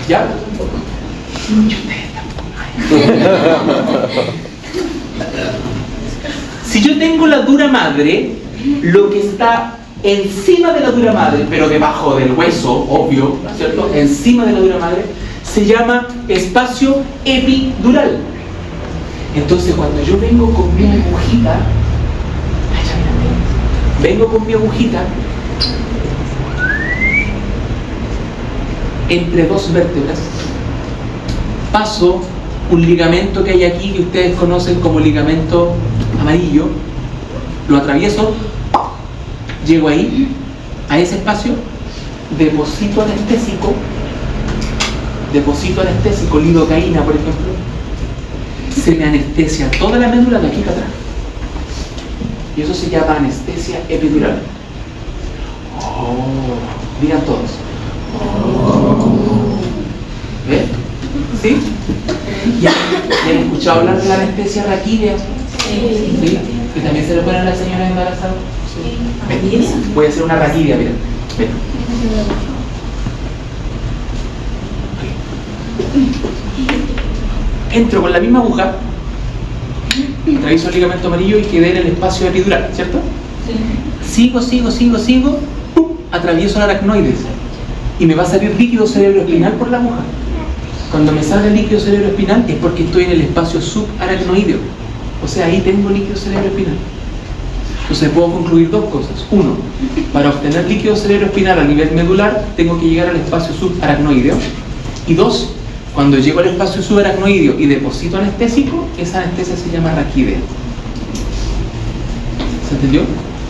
¿Ya? Si yo tengo la dura madre, lo que está encima de la dura madre, pero debajo del hueso, obvio, ¿cierto? Encima de la dura madre, se llama espacio epidural. Entonces, cuando yo vengo con mi agujita, entre dos vértebras, paso un ligamento que hay aquí que ustedes conocen como ligamento amarillo, lo atravieso, llego ahí, a ese espacio, deposito anestésico, lidocaína, por ejemplo, se me anestesia toda la médula de aquí para atrás. Y eso se llama anestesia epidural. Oh, digan todos. ¿Ves? ¿Sí? ¿Ya han escuchado hablar de la anestesia raquídea? ¿Sí? Que también se le pone a la señora embarazada. Sí. Voy a hacer una raquídea, mira. Ven. Entro con la misma aguja, atravieso el ligamento amarillo y quedé en el espacio epidural, ¿cierto? Sí. Sigo, ¡pum! Atravieso el aracnoides y me va a salir líquido cerebroespinal por la aguja. Cuando me salga el líquido cerebroespinal es porque estoy en el espacio subaracnoideo, o sea, ahí tengo líquido cerebroespinal. Entonces puedo concluir dos cosas. Uno, para obtener líquido cerebroespinal a nivel medular tengo que llegar al espacio subaracnoideo. Y dos, cuando llego al espacio subaracnoideo y deposito anestésico, esa anestesia se llama raquídea. ¿Se entendió?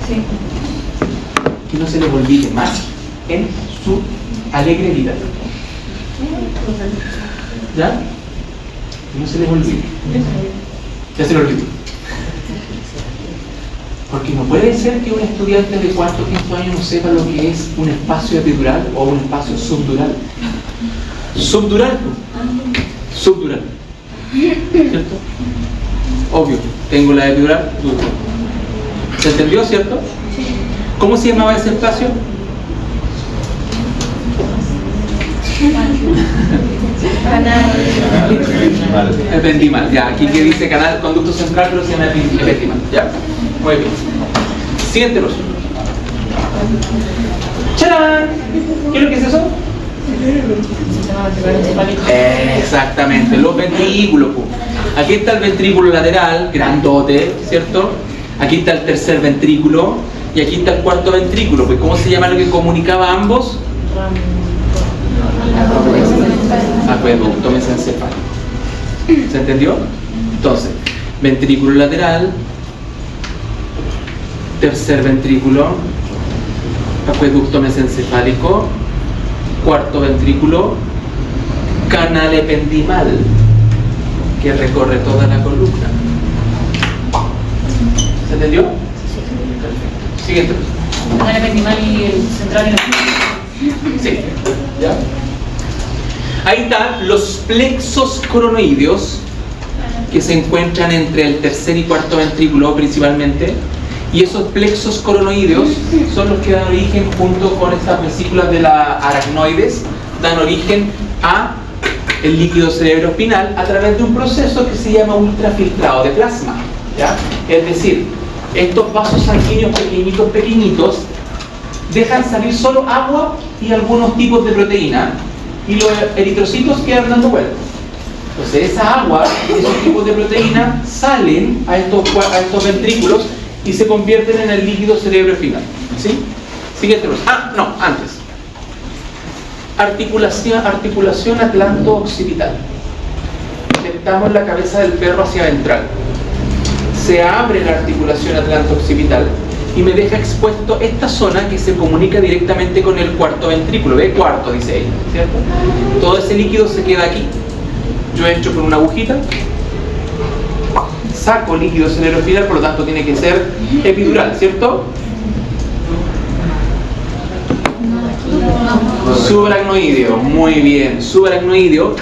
Sí. Que no se les olvide más en su alegre vida. ¿Ya? Que no se les olvide. Ya se lo olvidó. Porque no puede ser que un estudiante de cuarto o quinto año no sepa lo que es un espacio epidural o un espacio subdural. Subdural. ¿Cierto? Obvio, tengo la epidural, dural. ¿Se entendió, cierto? ¿Cómo se llamaba ese espacio? Ependimal. Ya, aquí que dice canal conducto central, pero se llama ependimal. Ya, muy bien. Siguiente profesor. ¡Charán! ¿Qué es lo que es eso? Exactamente, los ventrículos. Aquí está el ventrículo lateral, grandote, ¿cierto? Aquí está el tercer ventrículo y aquí está el cuarto ventrículo. Pues ¿cómo se llama lo que comunicaba a ambos? Acueducto mesencefálico. ¿Se entendió? Entonces, ventrículo lateral, tercer ventrículo, acueducto mesencefálico, cuarto ventrículo, canal ependimal que recorre toda la columna. ¿Se entendió? Sí. Siguiente. El canal ependimal y el central en el... Sí. ¿Ya? Ahí están los plexos coronoideos que se encuentran entre el tercer y cuarto ventrículo principalmente. Y esos plexos coronoideos son los que dan origen, junto con estas vesículas de la aracnoides, dan origen a el líquido cerebroespinal a través de un proceso que se llama ultrafiltrado de plasma, ¿ya? Es decir, estos vasos sanguíneos pequeñitos, dejan salir solo agua y algunos tipos de proteína, y los eritrocitos quedan dando vueltas. Entonces esa agua y esos tipos de proteína salen a estos ventrículos y se convierten en el líquido cerebroespinal. ¿Sí? Siguiente proceso. Antes. Articulación atlanto-occipital. Estamos en la cabeza del perro hacia ventral. Se abre la articulación atlanto-occipital y me deja expuesto esta zona que se comunica directamente con el cuarto ventrículo. ¿Ve? Cuarto, dice ella, ¿cierto? Todo ese líquido se queda aquí. Yo entro con una agujita, saco líquido cerebroespinal, por lo tanto tiene que ser epidural, ¿cierto? Subaracnoideo, muy bien, subaracnoideo.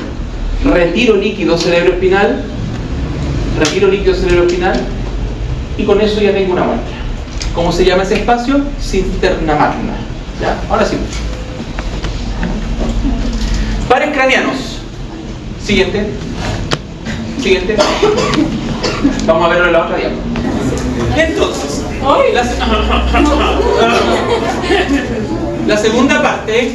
Retiro líquido cerebroespinal, y con eso ya tengo una muestra. ¿Cómo se llama ese espacio? Cisterna magna. ¿Ya? Ahora sí. Pares craneanos. Siguiente. Vamos a verlo en la otra diapositiva. Entonces, la segunda parte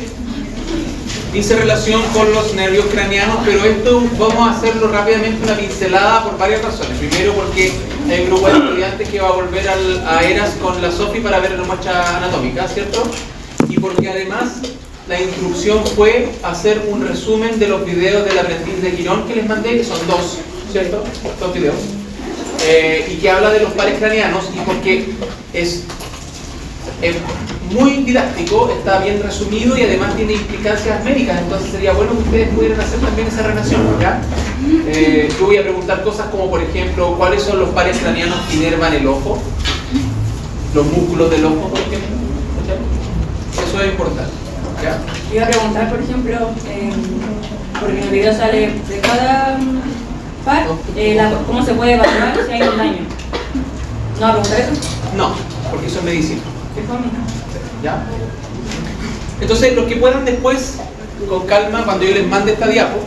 dice relación con los nervios craneanos, pero esto vamos a hacerlo rápidamente, una pincelada por varias razones. Primero porque hay un grupo de estudiantes que va a volver a ERAS con la Sofi para ver la muestra anatómica, ¿cierto? Y porque además la instrucción fue hacer un resumen de los videos del aprendiz de Quirón que les mandé, que son dos, ¿cierto? Dos videos. Y que habla de los pares craneanos, y porque es muy didáctico, está bien resumido y además tiene implicancias médicas, entonces sería bueno que ustedes pudieran hacer también esa relación, ¿ya? Yo voy a preguntar cosas como, por ejemplo, ¿cuáles son los pares craneanos que inervan el ojo? Los músculos del ojo, por ejemplo. ¿Ya? Eso es importante, ¿ya? Iba a preguntar, por ejemplo, porque en el video sale de cada par, ¿cómo se puede evaluar si hay un daño? ¿No va a preguntar eso? No, porque eso es medicina. ¿Qué forma? ¿Ya? Entonces, los que puedan después, con calma, cuando yo les mande esta diapo,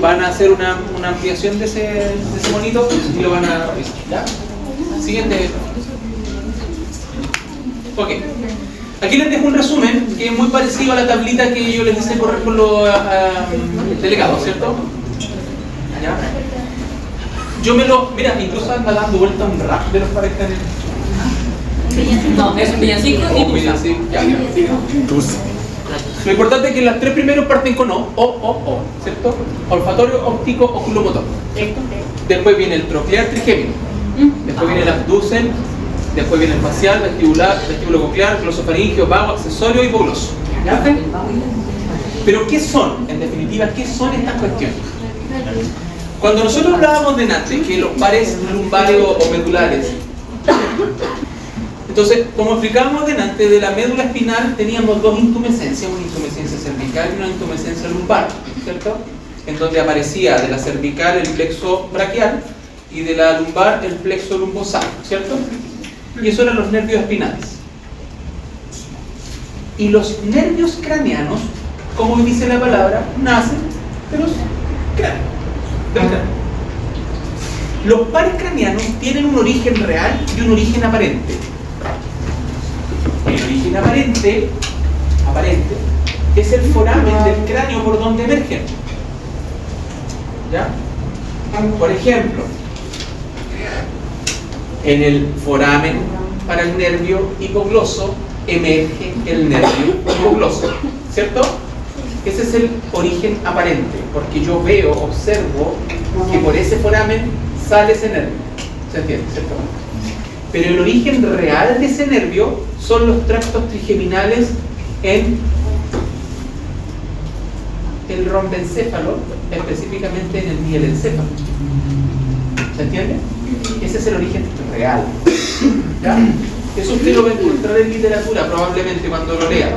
van a hacer una ampliación de ese monito y lo van a revisar. ¿Ya? Siguiente. Ok. Aquí les dejo un resumen que es muy parecido a la tablita que yo les hice correr con los delegados, ¿cierto? ¿Ya? Mira, incluso anda dando vuelta un rap de los pares craneanos. No, es un villancico y ya. Lo importante es que las tres primeros parten con O, ¿cierto? Olfatorio, óptico, oculomotor. Después viene el troclear trigémino. Después viene el abducen. Después viene el facial, vestibular, vestíbulo coclear, glosofaringeo, vago, accesorio y hipogloso. ¿Ya? Pero ¿qué son? En definitiva, ¿qué son estas cuestiones? Cuando nosotros hablábamos delante que los pares lumbares o medulares, entonces, como explicábamos delante, de la médula espinal teníamos dos intumescencias, una intumescencia cervical y una intumescencia lumbar, ¿cierto? En donde aparecía de la cervical el plexo braquial y de la lumbar el plexo lumbosal, ¿cierto? Y eso eran los nervios espinales. Y los nervios craneanos, como dice la palabra, nacen de los cráneos. Los pares craneanos tienen un origen real y un origen aparente. El origen aparente es el foramen del cráneo por donde emergen. ¿Ya? Por ejemplo, en el foramen para el nervio hipogloso emerge el nervio hipogloso, ¿cierto? Ese es el origen aparente, porque yo observo que por ese foramen sale ese nervio. ¿Se entiende? ¿Cierto? Pero el origen real de ese nervio son los tractos trigeminales en el rombencéfalo, específicamente en el mielencéfalo. ¿Se entiende? Ese es el origen real. ¿Ya? Eso usted lo va a encontrar en literatura, probablemente cuando lo lea.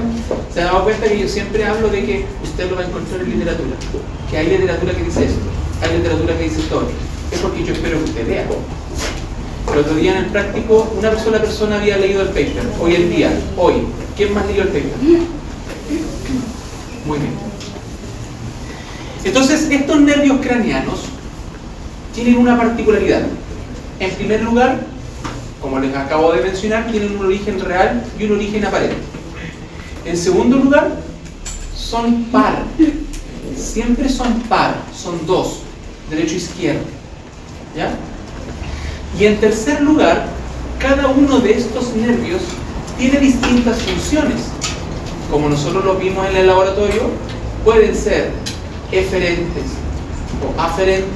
Se ha dado cuenta que yo siempre hablo de que usted lo va a encontrar en literatura. Que hay literatura que dice esto, hay literatura que dice esto. Es porque yo espero que usted lea. El otro día en el práctico, una sola persona había leído el paper. Hoy, ¿quién más leyó el paper? Muy bien. Entonces, estos nervios craneanos tienen una particularidad. En primer lugar, como les acabo de mencionar, tienen un origen real y un origen aparente. En segundo lugar, son par. Siempre son par, son dos, derecho e izquierdo. ¿Ya? Y en tercer lugar, cada uno de estos nervios tiene distintas funciones. Como nosotros lo vimos en el laboratorio, pueden ser eferentes o aferentes,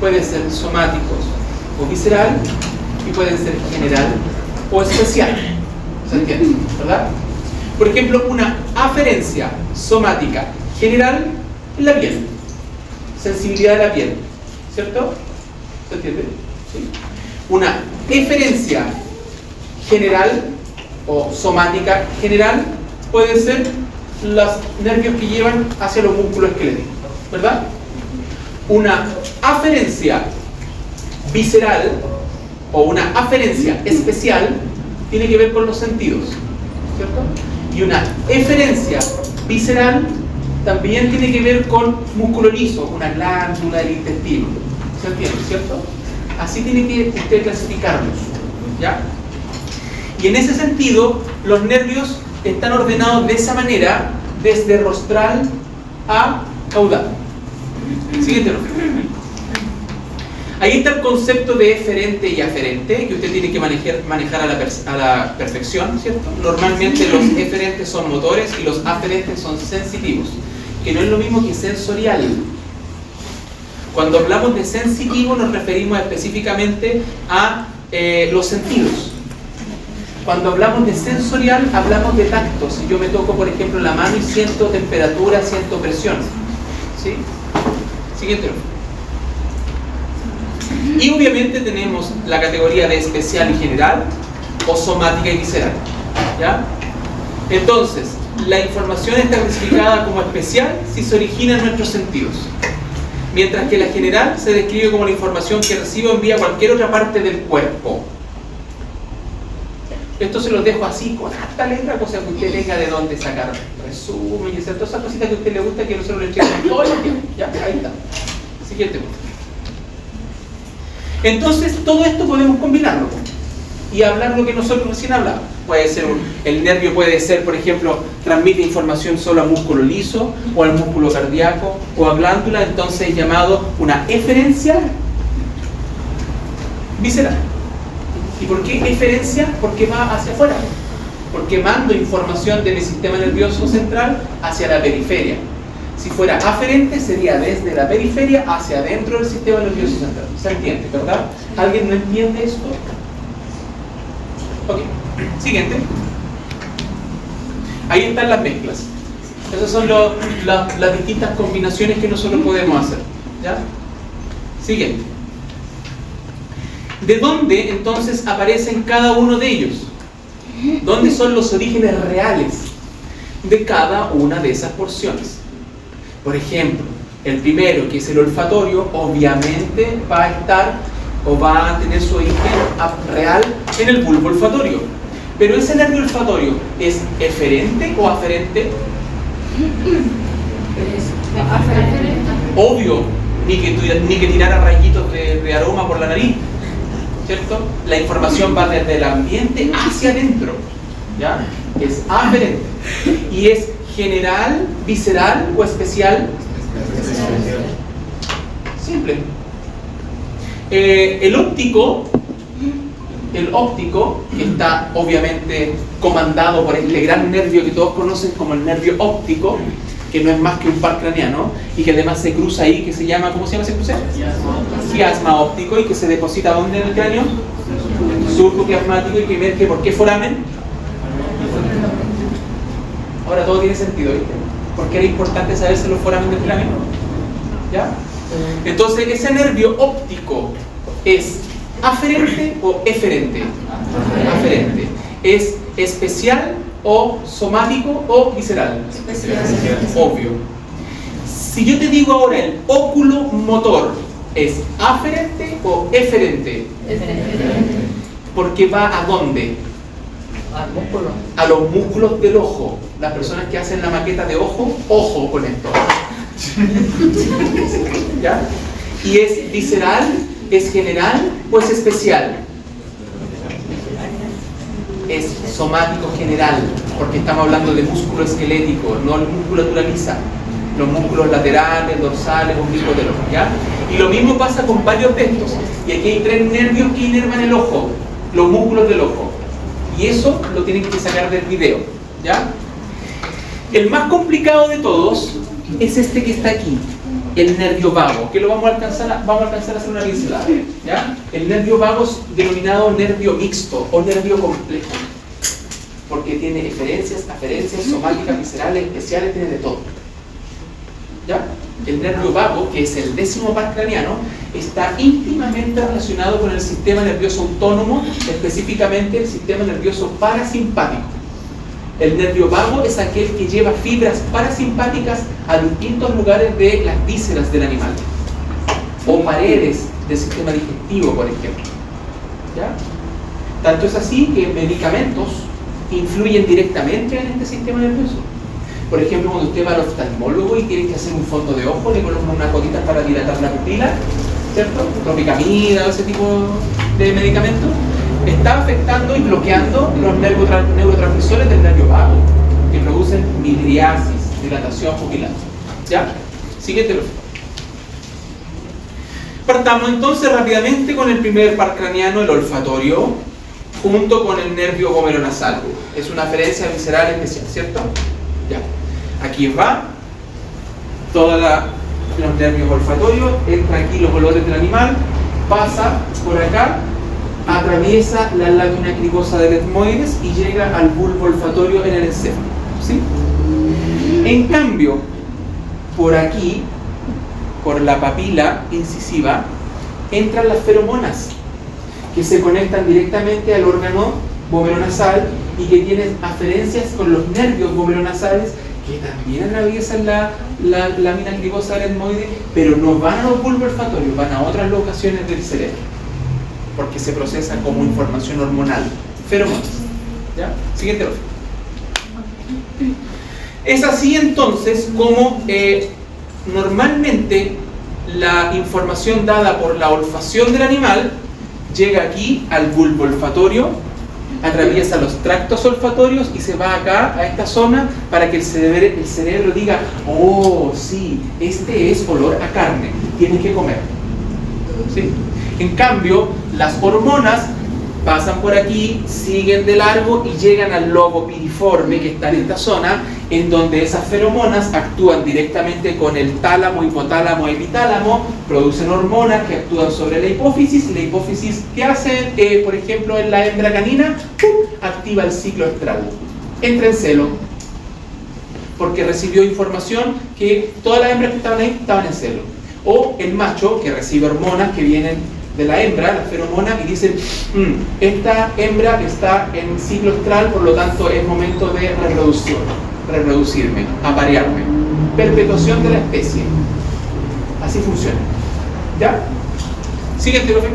pueden ser somáticos o visceral, y pueden ser general o especial. ¿Se entiende? ¿Verdad? Por ejemplo, una aferencia somática general en la piel, sensibilidad de la piel, ¿cierto? ¿Se entiende? ¿Sí? Una eferencia general o somática general pueden ser los nervios que llevan hacia los músculos esqueléticos, ¿verdad? Una aferencia visceral o una aferencia especial tiene que ver con los sentidos, ¿cierto? Y una eferencia visceral también tiene que ver con músculo liso, una glándula del intestino. ¿Se entiende, cierto? Así tiene que usted clasificarlos, ¿ya? Y en ese sentido, los nervios están ordenados de esa manera, desde rostral a caudal. Siguiente nota. Ahí está el concepto de eferente y aferente, que usted tiene que manejar a la perfección, ¿cierto? Normalmente los eferentes son motores y los aferentes son sensitivos, que no es lo mismo que sensorial. Cuando hablamos de sensitivo nos referimos específicamente a los sentidos. Cuando hablamos de sensorial, hablamos de tacto. Si yo me toco, por ejemplo, la mano y siento temperatura, siento presión. ¿Sí? Siguiente. Y obviamente tenemos la categoría de especial y general, o somática y visceral. ¿Ya? Entonces, la información está clasificada como especial si se origina en nuestros sentidos, mientras que la general se describe como la información que recibe o envía a cualquier otra parte del cuerpo. Esto se los dejo así, con harta letra, cosa que usted tenga de dónde sacar resumen y hacer todas esas cositas que a usted le gusta, que nosotros le echemos todo el tiempo. ¿Ya? Ahí está. Siguiente punto. Entonces, todo esto podemos combinarlo y hablar lo que nosotros recién hablamos. Puede ser el nervio puede ser, por ejemplo, transmite información solo al músculo liso, o al músculo cardíaco, o a glándula, entonces es llamado una eferencia visceral. ¿Y por qué eferencia? Porque va hacia afuera. Porque mando información de mi sistema nervioso central hacia la periferia. Si fuera aferente, sería desde la periferia hacia adentro del sistema nervioso central. ¿Se entiende, verdad? ¿Alguien no entiende esto? Ok. Siguiente. Ahí están las mezclas. Esas son las distintas combinaciones que nosotros podemos hacer. ¿Ya? Siguiente. ¿De dónde entonces aparecen cada uno de ellos? ¿Dónde son los orígenes reales de cada una de esas porciones? Por ejemplo, el primero, que es el olfatorio, obviamente va a estar o va a tener su origen real en el bulbo olfatorio. Pero ese nervio olfatorio, ¿es eferente o aferente? Obvio, ni que tirara rayitos de aroma por la nariz, ¿cierto? La información va desde el ambiente hacia adentro, ¿ya? Es aferente. Y es general, visceral o especial. Simple. El óptico está obviamente comandado por este gran nervio que todos conocen como el nervio óptico, que no es más que un par craneano y que además se cruza ahí, que se llama, ¿cómo se llama ese cruce? Quiasma óptico, y que se deposita ¿dónde en el cráneo? Surco quiasmático, y que emerge ¿por qué foramen? Ahora todo tiene sentido, ¿viste? Porque era importante saberse los foramen del cráneo. ¿Ya? Entonces, ese nervio óptico es aferente o eferente. Aferente. Es especial o somático o visceral. Obvio. Si yo te digo ahora el óculo motor, ¿es aferente o eferente? Porque va ¿a dónde? A los músculos del ojo. Las personas que hacen la maqueta de ojo con esto. ¿Ya? ¿Y es visceral, es general o es especial? es somático general, porque estamos hablando de músculo esquelético, no musculatura lisa. Los músculos laterales, dorsales, oblicuos del ojo, ¿ya? Y lo mismo pasa con varios de estos. Y aquí hay 3 nervios que inervan el ojo, los músculos del ojo. Y eso lo tienen que sacar del video, ¿ya? El más complicado de todos es este que está aquí, el nervio vago, que lo vamos a alcanzar a hacer una pincelada, ¿ya? El nervio vago es denominado nervio mixto o nervio complejo, porque tiene aferencias, somáticas, viscerales, especiales, tiene de todo. ¿Ya? El nervio vago, que es el 10º par craneano, está íntimamente relacionado con el sistema nervioso autónomo, específicamente el sistema nervioso parasimpático. El nervio vago es aquel que lleva fibras parasimpáticas a distintos lugares de las vísceras del animal, o paredes del sistema digestivo, por ejemplo. ¿Ya? Tanto es así que medicamentos influyen directamente en este sistema nervioso. Por ejemplo, cuando usted va al oftalmólogo y tiene que hacer un fondo de ojo, le colocan unas gotitas para dilatar la pupila, ¿cierto? Tropicamida o ese tipo de medicamentos. Está afectando y bloqueando los neurotransmisores del nervio vago, que producen midriasis, dilatación pupilar. ¿Ya? Siguiente. Partamos entonces rápidamente con el primer par craneano, el olfatorio, junto con el nervio gomeronasal. Es una aferencia visceral especial, ¿cierto? Ya. Aquí va todos los nervios olfatorios, entra aquí los olores del animal, pasa por acá, atraviesa la lámina cribosa del etmoides y llega al bulbo olfatorio en el encéfalo, ¿sí? En cambio, por aquí, por la papila incisiva, entran las feromonas, que se conectan directamente al órgano vomeronasal y que tienen aferencias con los nervios vomeronasales que también atraviesan la lámina cribosa del etmoide, pero no van a los bulbos olfatorios, van a otras locaciones del cerebro, porque se procesan como información hormonal. Feromonas. ¿Ya? Siguiente gráfico. Es así entonces como normalmente la información dada por la olfacción del animal llega aquí al bulbo olfatorio, atraviesa los tractos olfatorios y se va acá a esta zona para que el cerebro diga: oh, sí, este es olor a carne, tienes que comer. ¿Sí? En cambio, las hormonas pasan por aquí, siguen de largo y llegan al lobo piriforme que está en esta zona, en donde esas feromonas actúan directamente con el tálamo, hipotálamo, epitálamo, producen hormonas que actúan sobre la hipófisis, y la hipófisis, ¿qué hace? Por ejemplo, en la hembra canina, ¡pum!, activa el ciclo estral, entra en celo, porque recibió información que todas las hembras que estaban ahí estaban en celo. O el macho, que recibe hormonas que vienen de la hembra, las feromonas, y dicen: esta hembra está en ciclo estral, por lo tanto es momento de reproducirme, aparearme. Perpetuación de la especie. Así funciona. ¿Ya? Siguiente, profe.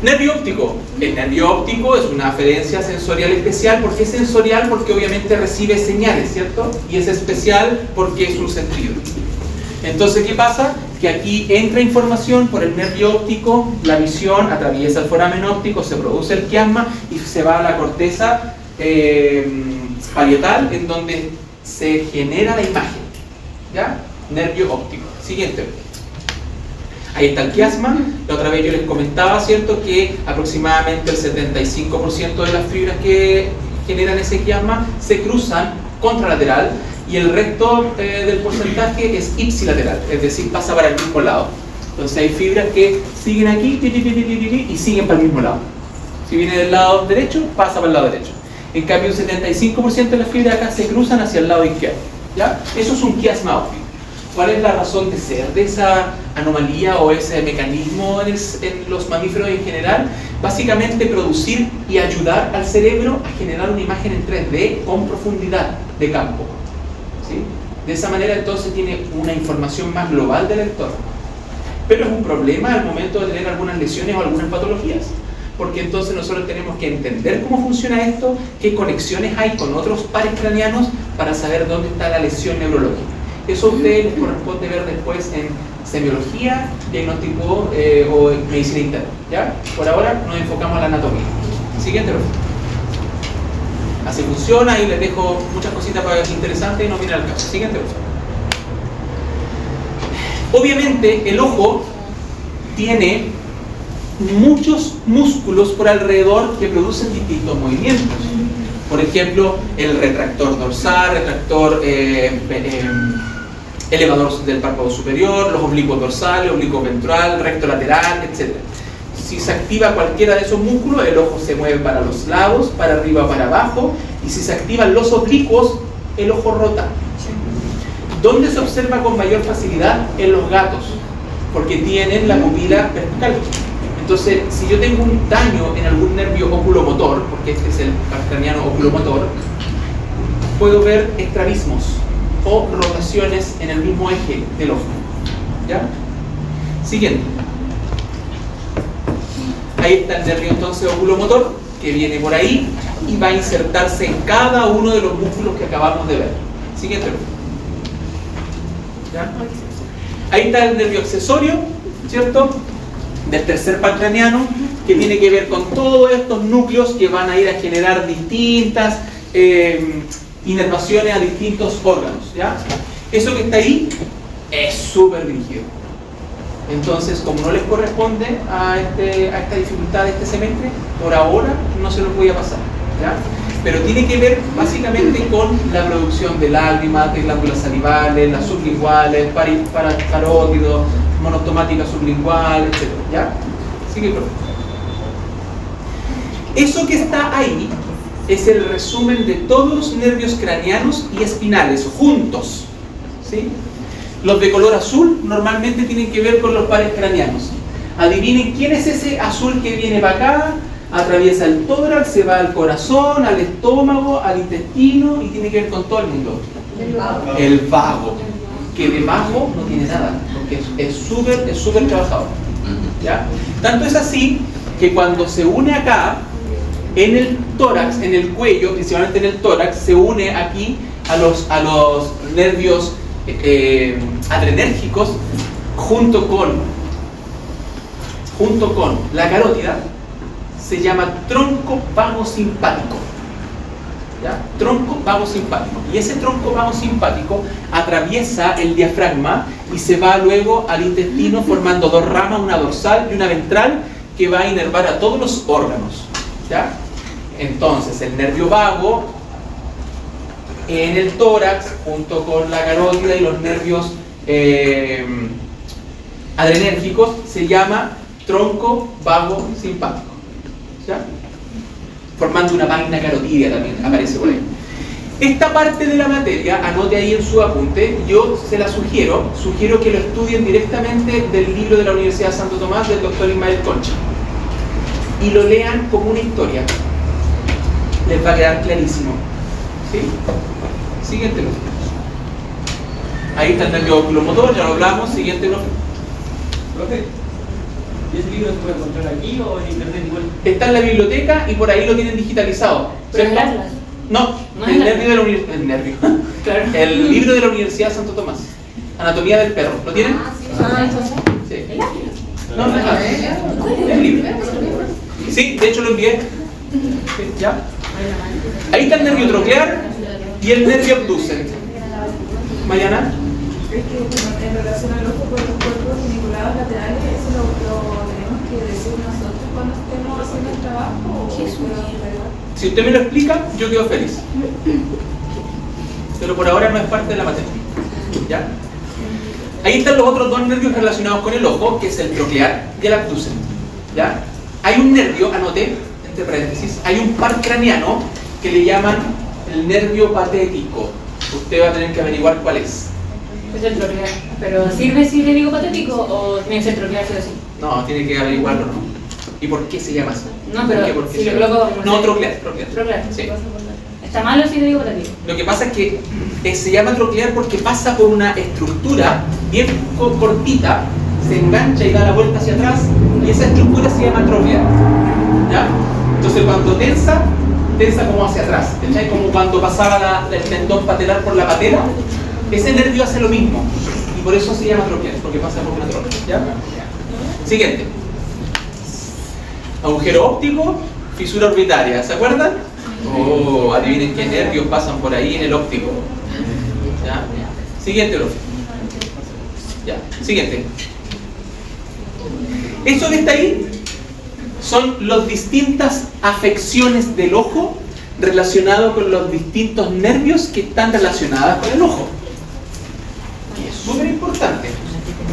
Nervio óptico. El nervio óptico es una aferencia sensorial especial. ¿Por qué sensorial? Porque obviamente recibe señales, ¿cierto? Y es especial porque es un sentido. Entonces, ¿qué pasa? Que aquí entra información por el nervio óptico, la visión atraviesa el foramen óptico, se produce el quiasma y se va a la corteza parietal, en donde se genera la imagen. ¿Ya? Nervio óptico. Siguiente. Ahí está el quiasma. La otra vez yo les comentaba, ¿cierto?, que aproximadamente el 75% de las fibras que generan ese quiasma se cruzan contralateral, y el resto del porcentaje es ipsilateral, es decir, pasa para el mismo lado. Entonces hay fibras que siguen aquí y siguen para el mismo lado. Si viene del lado derecho, pasa para el lado derecho. En cambio, el 75% de las fibras acá se cruzan hacia el lado izquierdo. ¿Ya? Eso es un quiasma óptico. ¿Cuál es la razón de ser de esa anomalía o ese mecanismo en los mamíferos en general? Básicamente producir y ayudar al cerebro a generar una imagen en 3D con profundidad de campo. ¿Sí? De esa manera entonces tiene una información más global del entorno. Pero es un problema al momento de tener algunas lesiones o algunas patologías, porque entonces nosotros tenemos que entender cómo funciona esto, qué conexiones hay con otros pares craneanos para saber dónde está la lesión neurológica. Eso a ustedes les corresponde ver después en semiología, diagnóstico o medicina interna. ¿Ya? Por ahora nos enfocamos en la anatomía. Siguiente, profe. Así funciona y les dejo muchas cositas para que sea interesante y no viene al caso. Siguiente, profe. Obviamente el ojo tiene muchos músculos por alrededor que producen distintos movimientos. Por ejemplo, el retractor dorsal, retractor elevador del párpado superior, los oblicuos dorsales, oblicuo ventral, recto lateral, etc. Si se activa cualquiera de esos músculos, el ojo se mueve para los lados, para arriba, para abajo, y si se activan los oblicuos, el ojo rota. ¿Dónde se observa con mayor facilidad? En los gatos, porque tienen la pupila vertical. Entonces, si yo tengo un daño en algún nervio oculomotor, porque este es el craniano oculomotor, puedo ver estrabismos o rotaciones en el mismo eje del ojo. ¿Ya? Siguiente. Ahí está el nervio entonces oculomotor, que viene por ahí y va a insertarse en cada uno de los músculos que acabamos de ver. Siguiente. ¿Ya? Ahí está el nervio accesorio, ¿cierto? Del tercer par craneano, que tiene que ver con todos estos núcleos que van a ir a generar distintas inervaciones a distintos órganos, ¿ya? Eso que está ahí es súper rígido. Entonces, como no les corresponde a esta dificultad de este semestre, por ahora no se los voy a pasar, ¿ya? Pero tiene que ver básicamente con la producción de lágrimas, de glándulas salivales, las sublinguales, parótidos, monostomática sublingual, etc. ¿Ya? Sigue, profe. Eso que está ahí es el resumen de todos los nervios craneanos y espinales juntos, ¿sí? Los de color azul normalmente tienen que ver con los pares craneanos. Adivinen quién es ese azul que viene para acá, atraviesa el tórax, se va al corazón, al estómago, al intestino y tiene que ver con todo el mundo. El vago, que debajo no tiene nada, porque es súper trabajador, ¿ya? Tanto es así que cuando se une acá, en el tórax, en el cuello, principalmente en el tórax, se une aquí a los nervios adrenérgicos junto con la carótida, se llama tronco vago simpático. ¿Ya? Tronco vago simpático. Y ese tronco vago simpático atraviesa el diafragma y se va luego al intestino formando dos ramas, una dorsal y una ventral, que va a inervar a todos los órganos. ¿Ya? Entonces, el nervio vago en el tórax, junto con la carótida y los nervios adrenérgicos, se llama tronco vago simpático. ¿Ya? Formando una magna carotidia también aparece por ahí. Esta parte de la materia, anote ahí en su apunte, yo se la sugiero que lo estudien directamente del libro de la Universidad de Santo Tomás del doctor Ismael Concha y lo lean como una historia. Les va a quedar clarísimo. ¿Sí? Siguiente, profe. Ahí está el nervio oculomotor, ya lo hablamos. Siguiente, profe. Profe, ¿y ese libro se puede encontrar aquí o en internet igual? Está en la biblioteca y por ahí lo tienen digitalizado. Pero ¿Cierto? el Atlas. No, No el es nervio de la universidad. El nervio. Claro. El libro de la Universidad de Santo Tomás. Anatomía del perro. ¿Lo tienen? Sí. El Atlas. No, no es Atlas. El libro. Sí, de hecho lo envié. Sí, ¿ya? Ahí está el nervio troclear y el nervio abducens. Mariana. Es que en relación al ojo con los cuerpos vinculados laterales, ¿eso lo tenemos que decir nosotros cuando estemos haciendo el trabajo? Si usted me lo explica, yo quedo feliz. Pero por ahora no es parte de la materia. ¿Ya? Ahí están los otros dos nervios relacionados con el ojo, que es el troclear y el abducens. ¿Ya? Hay un nervio, anote, entre paréntesis, hay un par craneano que le llaman el nervio patético. Usted va a tener que averiguar cuál es. Es el troclear. ¿Pero sirve si le digo patético o tiene que ser troclear sí o sí? No, tiene que averiguarlo, ¿no? ¿Y por qué se llama así? No, pero ¿Por qué si se lo llama? coloco como No, se- troclear. Troclear. Sí. ¿Está malo si le digo patético? Lo que pasa es que se llama troclear porque pasa por una estructura bien cortita, se engancha y da la vuelta hacia atrás, y esa estructura se llama troclear. ¿Ya? Entonces cuando tensa como hacia atrás, ¿cachai? Como cuando pasaba el tendón patelar por la patela, ese nervio hace lo mismo, y por eso se llama troclear, porque pasa por una troclea. ¿Ya? Siguiente. Agujero óptico, Fisura orbitaria, ¿se acuerdan? Oh, adivinen qué nervios pasan por ahí en el óptico. ¿Ya? Siguiente, profe. Ya, siguiente. Eso que está ahí son las distintas afecciones del ojo relacionado con los distintos nervios que están relacionadas con el ojo. Y es súper importante.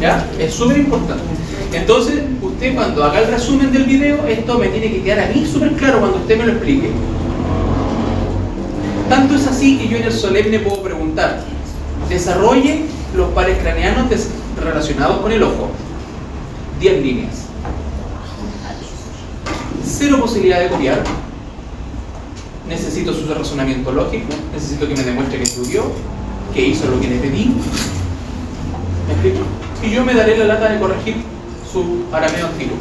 ¿Ya? Es súper importante. Entonces, usted cuando haga el resumen del video, esto me tiene que quedar a mí súper claro cuando usted me lo explique. Tanto es así que yo en el solemne puedo preguntar: desarrolle los pares craneanos relacionados con el ojo. 10 líneas. Cero posibilidad de copiar. Necesito su razonamiento lógico. Necesito que me demuestre que estudió, que hizo lo que le pedí. ¿Me explico? Y yo me daré la lata de corregir su arameo antiguo.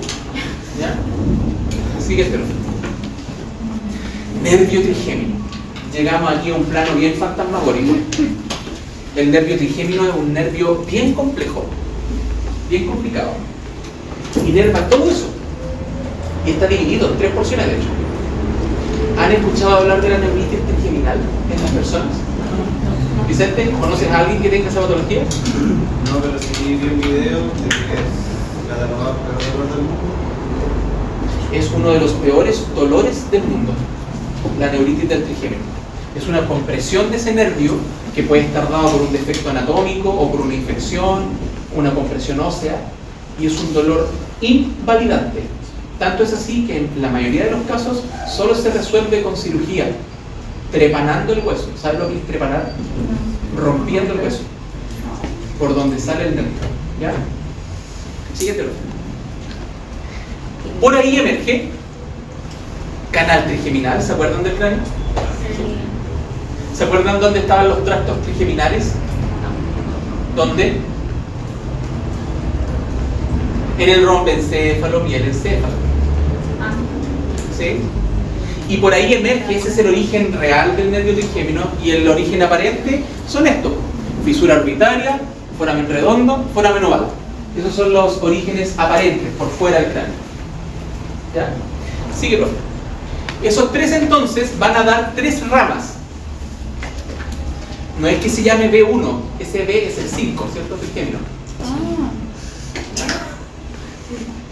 ¿Ya? Siguiente. Nervio trigémino. Llegamos aquí a un plano bien fantasmagórico. El nervio trigémino es un nervio bien complejo, bien complicado. Inerva todo eso. Y está dividido en 3 porciones, de hecho. ¿Han escuchado hablar de la neuritis trigeminal en las personas? Vicente, ¿conoces a alguien que tenga esa patología? No, pero sí vi un video de que es catalogado como el peor dolor del mundo. Es uno de los peores dolores del mundo, la neuritis del trigémino. Es una compresión de ese nervio que puede estar dado por un defecto anatómico o por una infección, una compresión ósea, y es un dolor invalidante. Tanto es así que en la mayoría de los casos solo se resuelve con cirugía, trepanando el hueso. ¿Sabes lo que es trepanar? Rompiendo el hueso, por donde sale el nervio. ¿Ya? Siguiente. Por ahí emerge canal trigeminal. ¿Se acuerdan del cráneo? ¿Se acuerdan dónde estaban los tractos trigeminales? ¿Dónde? En el rompencéfalo y el encéfalo. ¿Sí? Y por ahí emerge, ese es el origen real del nervio trigémino, y el origen aparente son estos: fisura orbitaria, foramen redondo, foramen oval. Esos son los orígenes aparentes por fuera del cráneo. ¿Ya? Sigue, profe. Esos 3 entonces van a dar 3 ramas. No es que se llame B1, ese B es el 5, ¿cierto? Trigémino.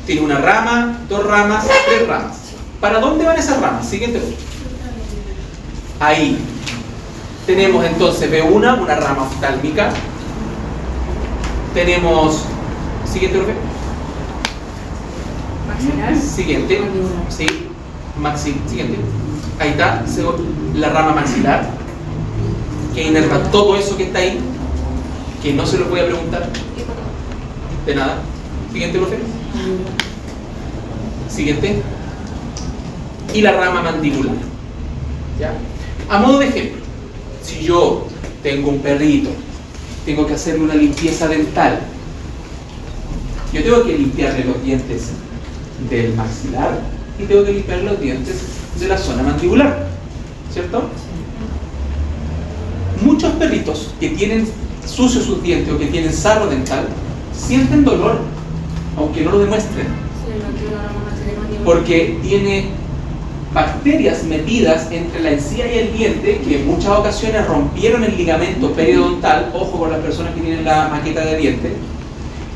Tiene una rama, 2 ramas, 3 ramas. ¿Para dónde van esas ramas? Siguiente. Ahí. Tenemos entonces B1, una rama oftálmica. Tenemos... Siguiente, profe. Maxilar. Siguiente. Sí. Siguiente. Ahí está la rama maxilar, que inerva todo eso que está ahí, que no se lo voy a preguntar. De nada. Siguiente, profe. Siguiente. Y la rama mandibular. ¿Ya? A modo de ejemplo, si yo tengo un perrito, tengo que hacerle una limpieza dental, yo tengo que limpiarle los dientes del maxilar y tengo que limpiar los dientes de la zona mandibular, ¿cierto? Muchos perritos que tienen sucios sus dientes o que tienen sarro dental sienten dolor, aunque no lo demuestren, porque tiene bacterias metidas entre la encía y el diente que en muchas ocasiones rompieron el ligamento periodontal, ojo con las personas que tienen la maqueta de diente,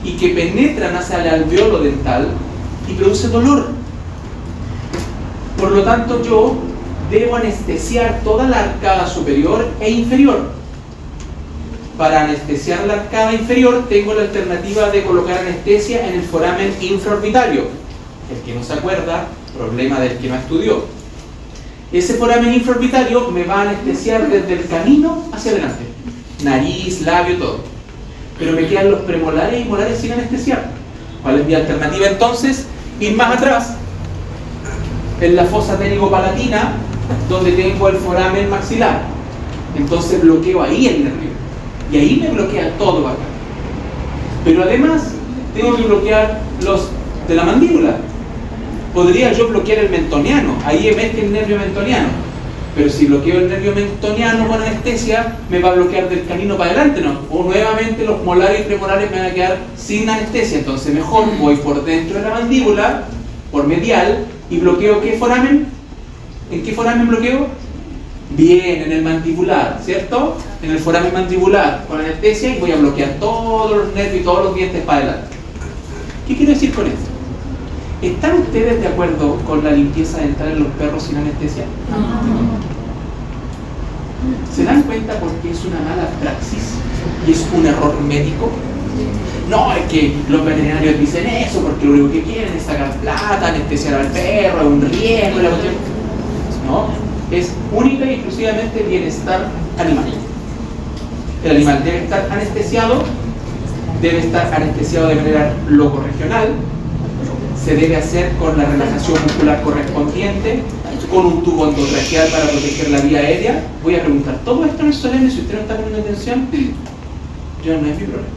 y que penetran hacia el alveolo dental y produce dolor. Por lo tanto, yo debo anestesiar toda la arcada superior e inferior. Para anestesiar la arcada inferior tengo la alternativa de colocar anestesia en el foramen infraorbitario. El que no se acuerda, problema del que no estudió. Ese foramen infraorbitario me va a anestesiar desde el canino hacia adelante, nariz, labio, todo. Pero me quedan los premolares y molares sin anestesiar. ¿Cuál es mi alternativa entonces? Ir más atrás, en la fosa ténico-palatina, donde tengo el foramen maxilar. Entonces bloqueo ahí el nervio, y ahí me bloquea todo acá. Pero además tengo que bloquear los de la mandíbula. Podría yo bloquear el mentoniano, ahí emerge el nervio mentoniano. Pero si bloqueo el nervio mentoniano con anestesia, me va a bloquear del canino para adelante, ¿no? O nuevamente los molares y premolares me van a quedar sin anestesia. Entonces mejor voy por dentro de la mandíbula, por medial, y bloqueo ¿qué foramen? ¿En qué foramen bloqueo? Bien, en el mandibular, ¿cierto? En el foramen mandibular, con anestesia, y voy a bloquear todos los nervios y todos los dientes para adelante. ¿Qué quiero decir con esto? ¿Están ustedes de acuerdo con la limpieza dental en los perros sin anestesia? ¿Se dan cuenta por qué es una mala praxis y es un error médico? No, es que los veterinarios dicen eso porque lo único que quieren es sacar plata, anestesiar al perro, es un riesgo, la cuestión. No, es única y exclusivamente bienestar animal. El animal debe estar anestesiado de manera locorregional, se debe hacer con la relajación muscular correspondiente, con un tubo endotraqueal para proteger la vía aérea. Voy a preguntar, ¿todo esto no es solemne? Si usted no está poniendo atención, yo no es mi problema.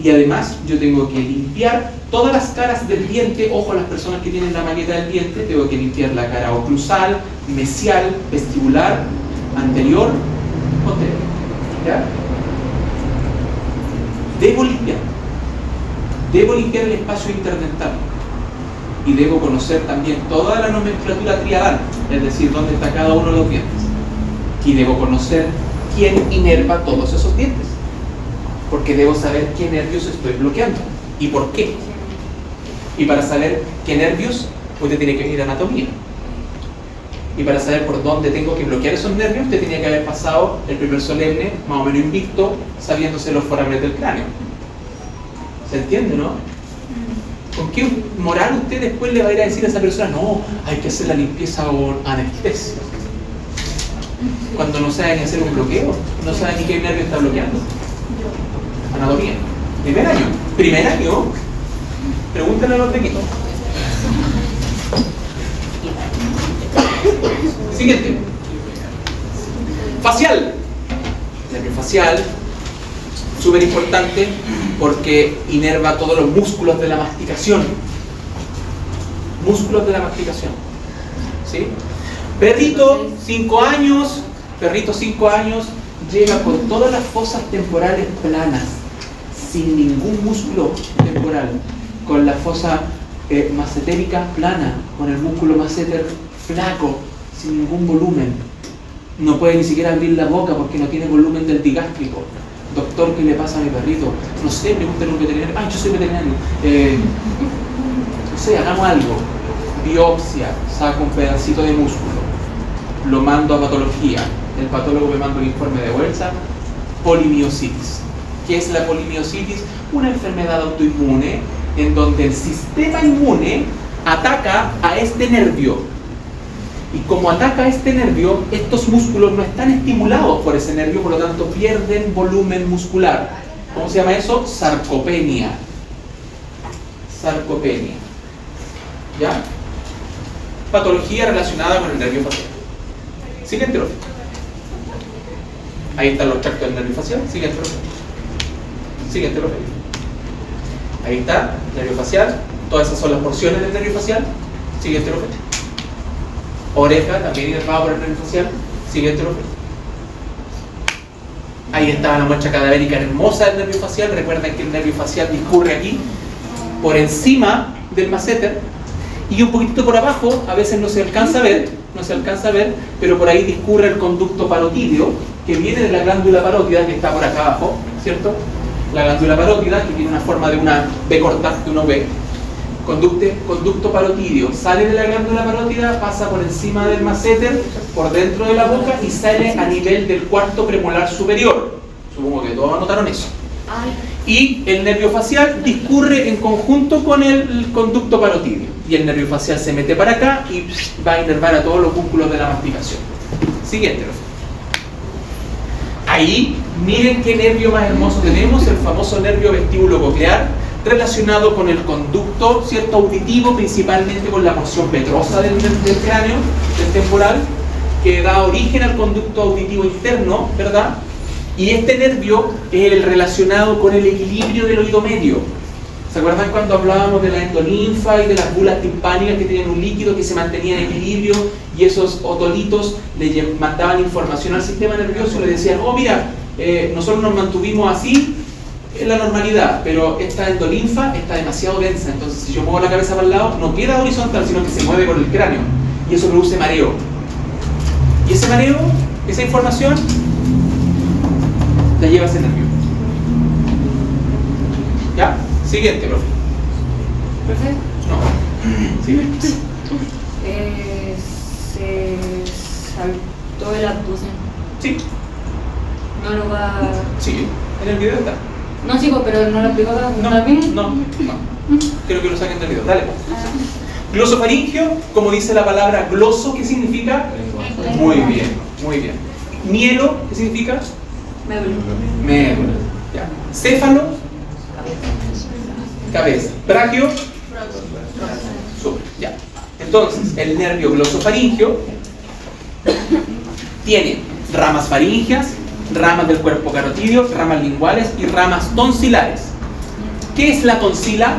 Y además, yo tengo que limpiar todas las caras del diente. Ojo a las personas que tienen la maqueta del diente, tengo que limpiar la cara oclusal, mesial, vestibular, anterior, posterior. ¿Ya? Debo limpiar el espacio interdental y debo conocer también toda la nomenclatura triadal, es decir, dónde está cada uno de los dientes, y debo conocer quién inerva todos esos dientes, porque debo saber qué nervios estoy bloqueando y por qué. Y para saber qué nervios, usted tiene que ir a anatomía, y para saber por dónde tengo que bloquear esos nervios, usted tenía que haber pasado el primer solemne más o menos invicto, sabiéndose los forámenes del cráneo. ¿Se entiende, no? ¿Con qué moral usted después le va a ir a decir a esa persona, no, hay que hacer la limpieza con anestesia? Cuando no sabe ni hacer un bloqueo, no sabe ni qué nervio está bloqueando. Anatomía. Primer año, pregúntenle a los técnicos. Siguiente. Facial. Nervio facial, súper importante porque inerva todos los músculos de la masticación. Músculos de la masticación. ¿Sí? Perrito, 5 años, llega con todas las fosas temporales planas, sin ningún músculo temporal, con la fosa macetérica plana, con el músculo masseter flaco, sin ningún volumen. No puede ni siquiera abrir la boca porque no tiene volumen del digástrico. Doctor, ¿qué le pasa a mi perrito? No sé, pregúntale a un veterinario. Ay, yo soy veterinario. No sé, hagamos algo. Biopsia, saco un pedacito de músculo, lo mando a patología. El patólogo me manda un informe de vuelta. Polimiositis. ¿Qué es la polimiositis? Una enfermedad autoinmune en donde el sistema inmune ataca a este nervio. Y como ataca a este nervio, estos músculos no están estimulados por ese nervio, por lo tanto pierden volumen muscular. ¿Cómo se llama eso? Sarcopenia. Sarcopenia. ¿Ya? Patología relacionada con el nervio facial. Siguiente Rofe. Ahí están los tractos del nervio facial. Siguiente Rofe. Siguiente Rofe. Ahí está, nervio facial. Todas esas son las porciones del nervio facial. Siguiente Rofe. Oreja, también inervada por el nervio facial. Siguiente Rofe. Ahí está la muestra cadavérica hermosa del nervio facial. Recuerden que el nervio facial discurre aquí, por encima del masseter, y un poquitito por abajo, a veces no se alcanza a ver, pero por ahí discurre el conducto parotídeo, que viene de la glándula parótida, que está por acá abajo, ¿cierto? La glándula parótida, que tiene una forma de una B corta, de una V. Conducto parotídeo, sale de la glándula parótida, pasa por encima del masseter, por dentro de la boca y sale a nivel del cuarto premolar superior. Supongo que todos anotaron eso. Y el nervio facial discurre en conjunto con el conducto parotídeo. Y el nervio facial se mete para acá y va a inervar a todos los músculos de la masticación. Siguiente. Ahí, miren qué nervio más hermoso tenemos, el famoso nervio vestíbulo-coclear, relacionado con el conducto, ¿cierto?, auditivo, principalmente con la porción petrosa del cráneo, del temporal, que da origen al conducto auditivo interno, ¿verdad? Y este nervio es el relacionado con el equilibrio del oído medio. ¿Se acuerdan cuando hablábamos de la endolinfa y de las bulas timpánicas que tienen un líquido que se mantenía en equilibrio y esos otolitos le mandaban información al sistema nervioso y le decían, oh mira, nosotros nos mantuvimos así en la normalidad, pero esta endolinfa está demasiado densa, entonces si yo muevo la cabeza para el lado no queda horizontal, sino que se mueve con el cráneo. y eso produce mareo. Y ese mareo, esa información, la lleva a ese nervio. ¿Ya? Siguiente, profe. ¿Profe? No. Siguiente. Se saltó el abducen. Sí, No lo va. sí, en el video está. No, chico, pero no lo explicó acá. No, ¿También? no. Quiero que lo saquen del video. Dale. Glosofaringio, como dice la palabra gloso, ¿qué significa? Muy bien, muy bien. Mielo, ¿qué significa? Médula. Ya. Céfalo, cabeza. Brachio, ya. Entonces, el nervio glosofaringio tiene ramas faringias, ramas del cuerpo carotídeo, ramas linguales y ramas tonsilares. ¿Qué es la tonsila?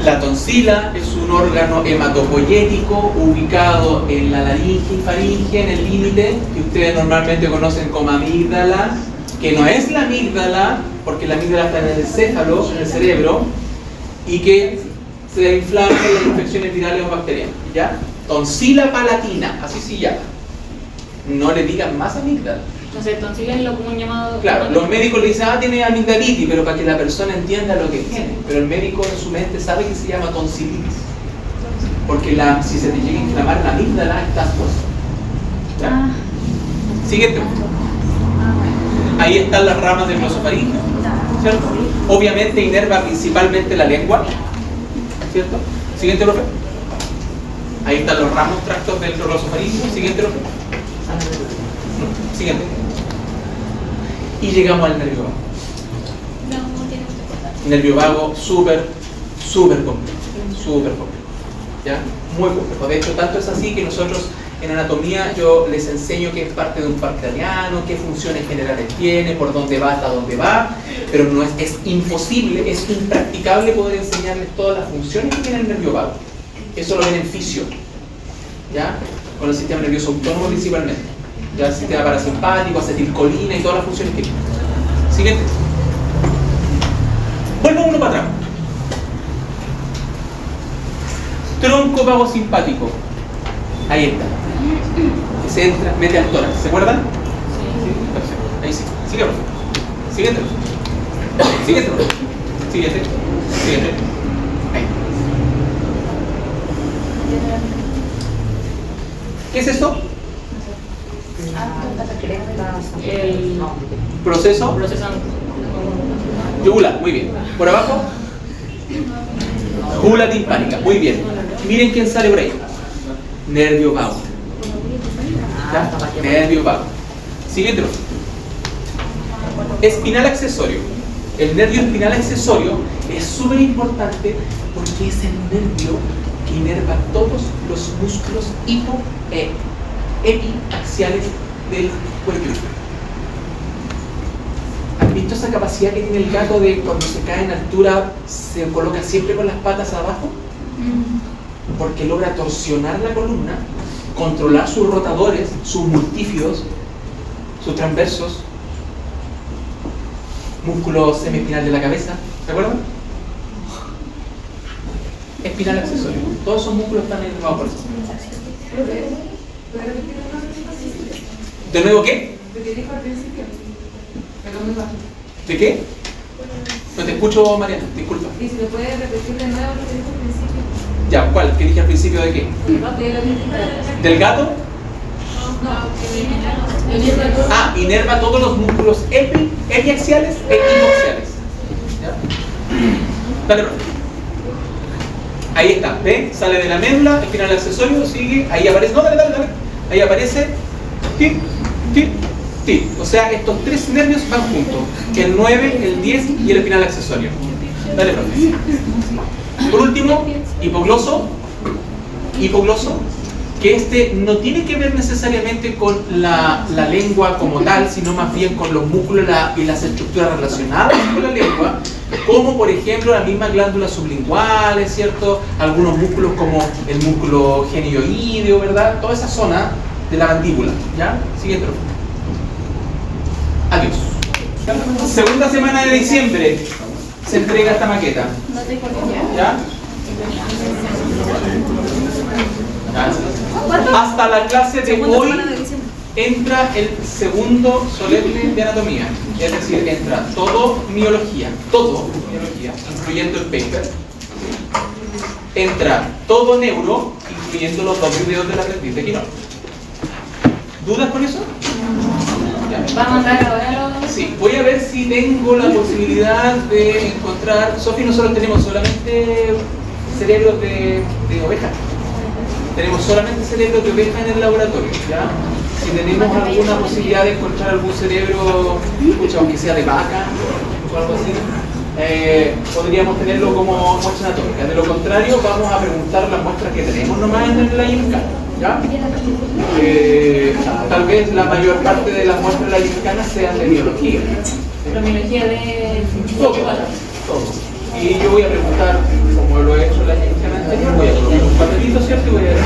La tonsila es un órgano hematopoyético ubicado en la laringe y faringe, en el límite que ustedes normalmente conocen como amígdala, que no es la amígdala, porque la amígdala está en el encéfalo, en el cerebro, y que se inflama en las infecciones virales o bacterianas. ¿Ya? Tonsila palatina, así se llama. No le digan más amígdala. Entonces, tonsila es lo común llamado. Claro, los médicos le dicen, tiene amigdalitis, pero para que la persona entienda lo que tiene. Pero el médico en su mente sabe que se llama tonsilitis. Porque si se te llega a inflamar la amígdala, estás puesto. ¿Ya? Siguiente. Ahí están las ramas del glosofaringio, ¿cierto? Obviamente inerva principalmente la lengua, ¿cierto? Siguiente, profe. Ahí están los ramos tractos del glosofaringio. Siguiente, profe. Siguiente. Y llegamos al nervio vago. Nervio vago súper complejo. Súper complejo. ¿Ya? Muy complejo. De hecho, tanto es así que nosotros en anatomía yo les enseño qué es parte de un par craneano, qué funciones generales tiene, por dónde va, hasta dónde va, pero no es imposible, es impracticable poder enseñarles todas las funciones que tiene el nervio vago. Eso lo ven en fisio, ¿ya? Con el sistema nervioso autónomo principalmente. Ya el sistema parasimpático, acetilcolina y todas las funciones que tiene. Siguiente. Vuelvo uno para atrás. Tronco vago simpático. Ahí está. Que se entra, mete al tórax. ¿Se acuerdan? Sí. Perfecto. Ahí sí. Sigue, profe. Siguiente. Siguiente, profe. Siguiente. Siguiente. Ahí. ¿Qué es esto? El Proceso. Yugular, muy bien. Por abajo. Jugula timpánica, muy bien. Miren quién sale por ahí. Nervio vago. ¿Ya? Nervio vago. Siguiente. Espinal accesorio. El nervio espinal accesorio es súper importante porque es el nervio que inerva todos los músculos epiaxiales del cuerpo. ¿Han visto esa capacidad que tiene el gato de cuando se cae en altura se coloca siempre con las patas abajo? Porque logra torsionar la columna, controlar sus rotadores, sus multífidos, sus transversos, músculo semiespinal de la cabeza, ¿se acuerdan? Espinal accesorio. Todos esos músculos están inervados por eso. ¿De nuevo qué? ¿De qué? No te escucho, Mariana, disculpa. Y si lo puedes repetir de nuevo lo que dijo al principio. Ya, ¿cuál? ¿Qué dije al principio de qué? ¿Del gato? Ah, inerva todos los músculos epiaxiales e hipoaxiales. ¿Ya? Dale, profe. Ahí está, ¿ven? Sale de la médula, espinal accesorio, sigue, ahí aparece, no, dale. Ahí aparece, tic. O sea, estos tres nervios van juntos, el 9, el 10 y el espinal accesorio. Dale, profe. Por último, hipogloso, que este no tiene que ver necesariamente con la lengua como tal, sino más bien con los músculos y las estructuras relacionadas con la lengua, como por ejemplo las mismas glándulas sublinguales, ¿cierto? Algunos músculos como el músculo genioideo, ¿verdad? Toda esa zona de la mandíbula, ¿ya? Siguiente. Adiós. Segunda semana de diciembre. se entrega esta maqueta. No te conozco. ¿Ya? Hasta la clase de hoy entra el segundo solemne de anatomía, es decir, entra todo miología, incluyendo el paper, entra todo neuro, incluyendo los 2 videos del aprendiz de Quirón. ¿Dudas con eso? Ya. Vamos a dar ahora los... Sí, voy a ver si tengo la posibilidad de encontrar. Sofi, nosotros tenemos solamente cerebros de oveja. Tenemos solamente cerebros de oveja en el laboratorio, ¿ya? Si tenemos alguna posibilidad de encontrar algún cerebro, escucha, aunque sea de vaca o algo así, podríamos tenerlo como muestra anatómica. De lo contrario, vamos a preguntar las muestras que tenemos nomás en la gincana, ¿ya? Tal vez la mayor parte de las muestras de la gincana sean de biología. La biología de... Todo. Y yo voy a preguntar, como lo he hecho en la gincana anterior, voy a colocar un papelito, ¿cierto? Y voy a decir,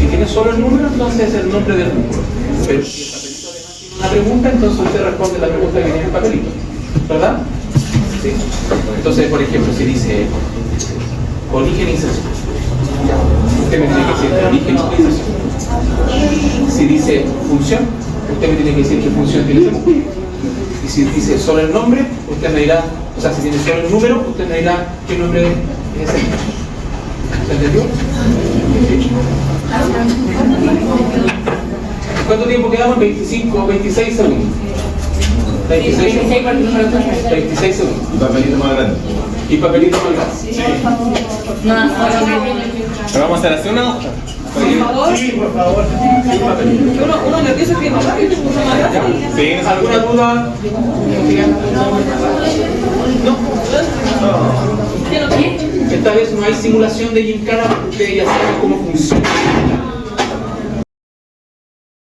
si tiene solo el número, entonces es el nombre del número. Pero si el papelito además tiene una pregunta, entonces usted responde la pregunta que tiene el papelito. ¿Verdad? Sí. Entonces, por ejemplo, si dice origen e inserción, usted me tiene que decir origen e inserción. Si dice función, usted me tiene que decir qué función tiene ese número. Y si dice solo el nombre, usted me dirá, o sea, si tiene solo el número, usted me dirá qué nombre es ese. ¿Se entendió? ¿Cuánto tiempo quedamos? 25, 26 segundos. 26 segundos. 26 segundos. Y papelito más grande. Y papelito más grande. ¿Pero vamos a hacer así una hoja? Sí, por favor. Uno nervioso que no rápido, uno más rápido. Sí, ¿Alguna duda? No. Esta vez no hay simulación de gincana porque ustedes ya saben cómo funciona.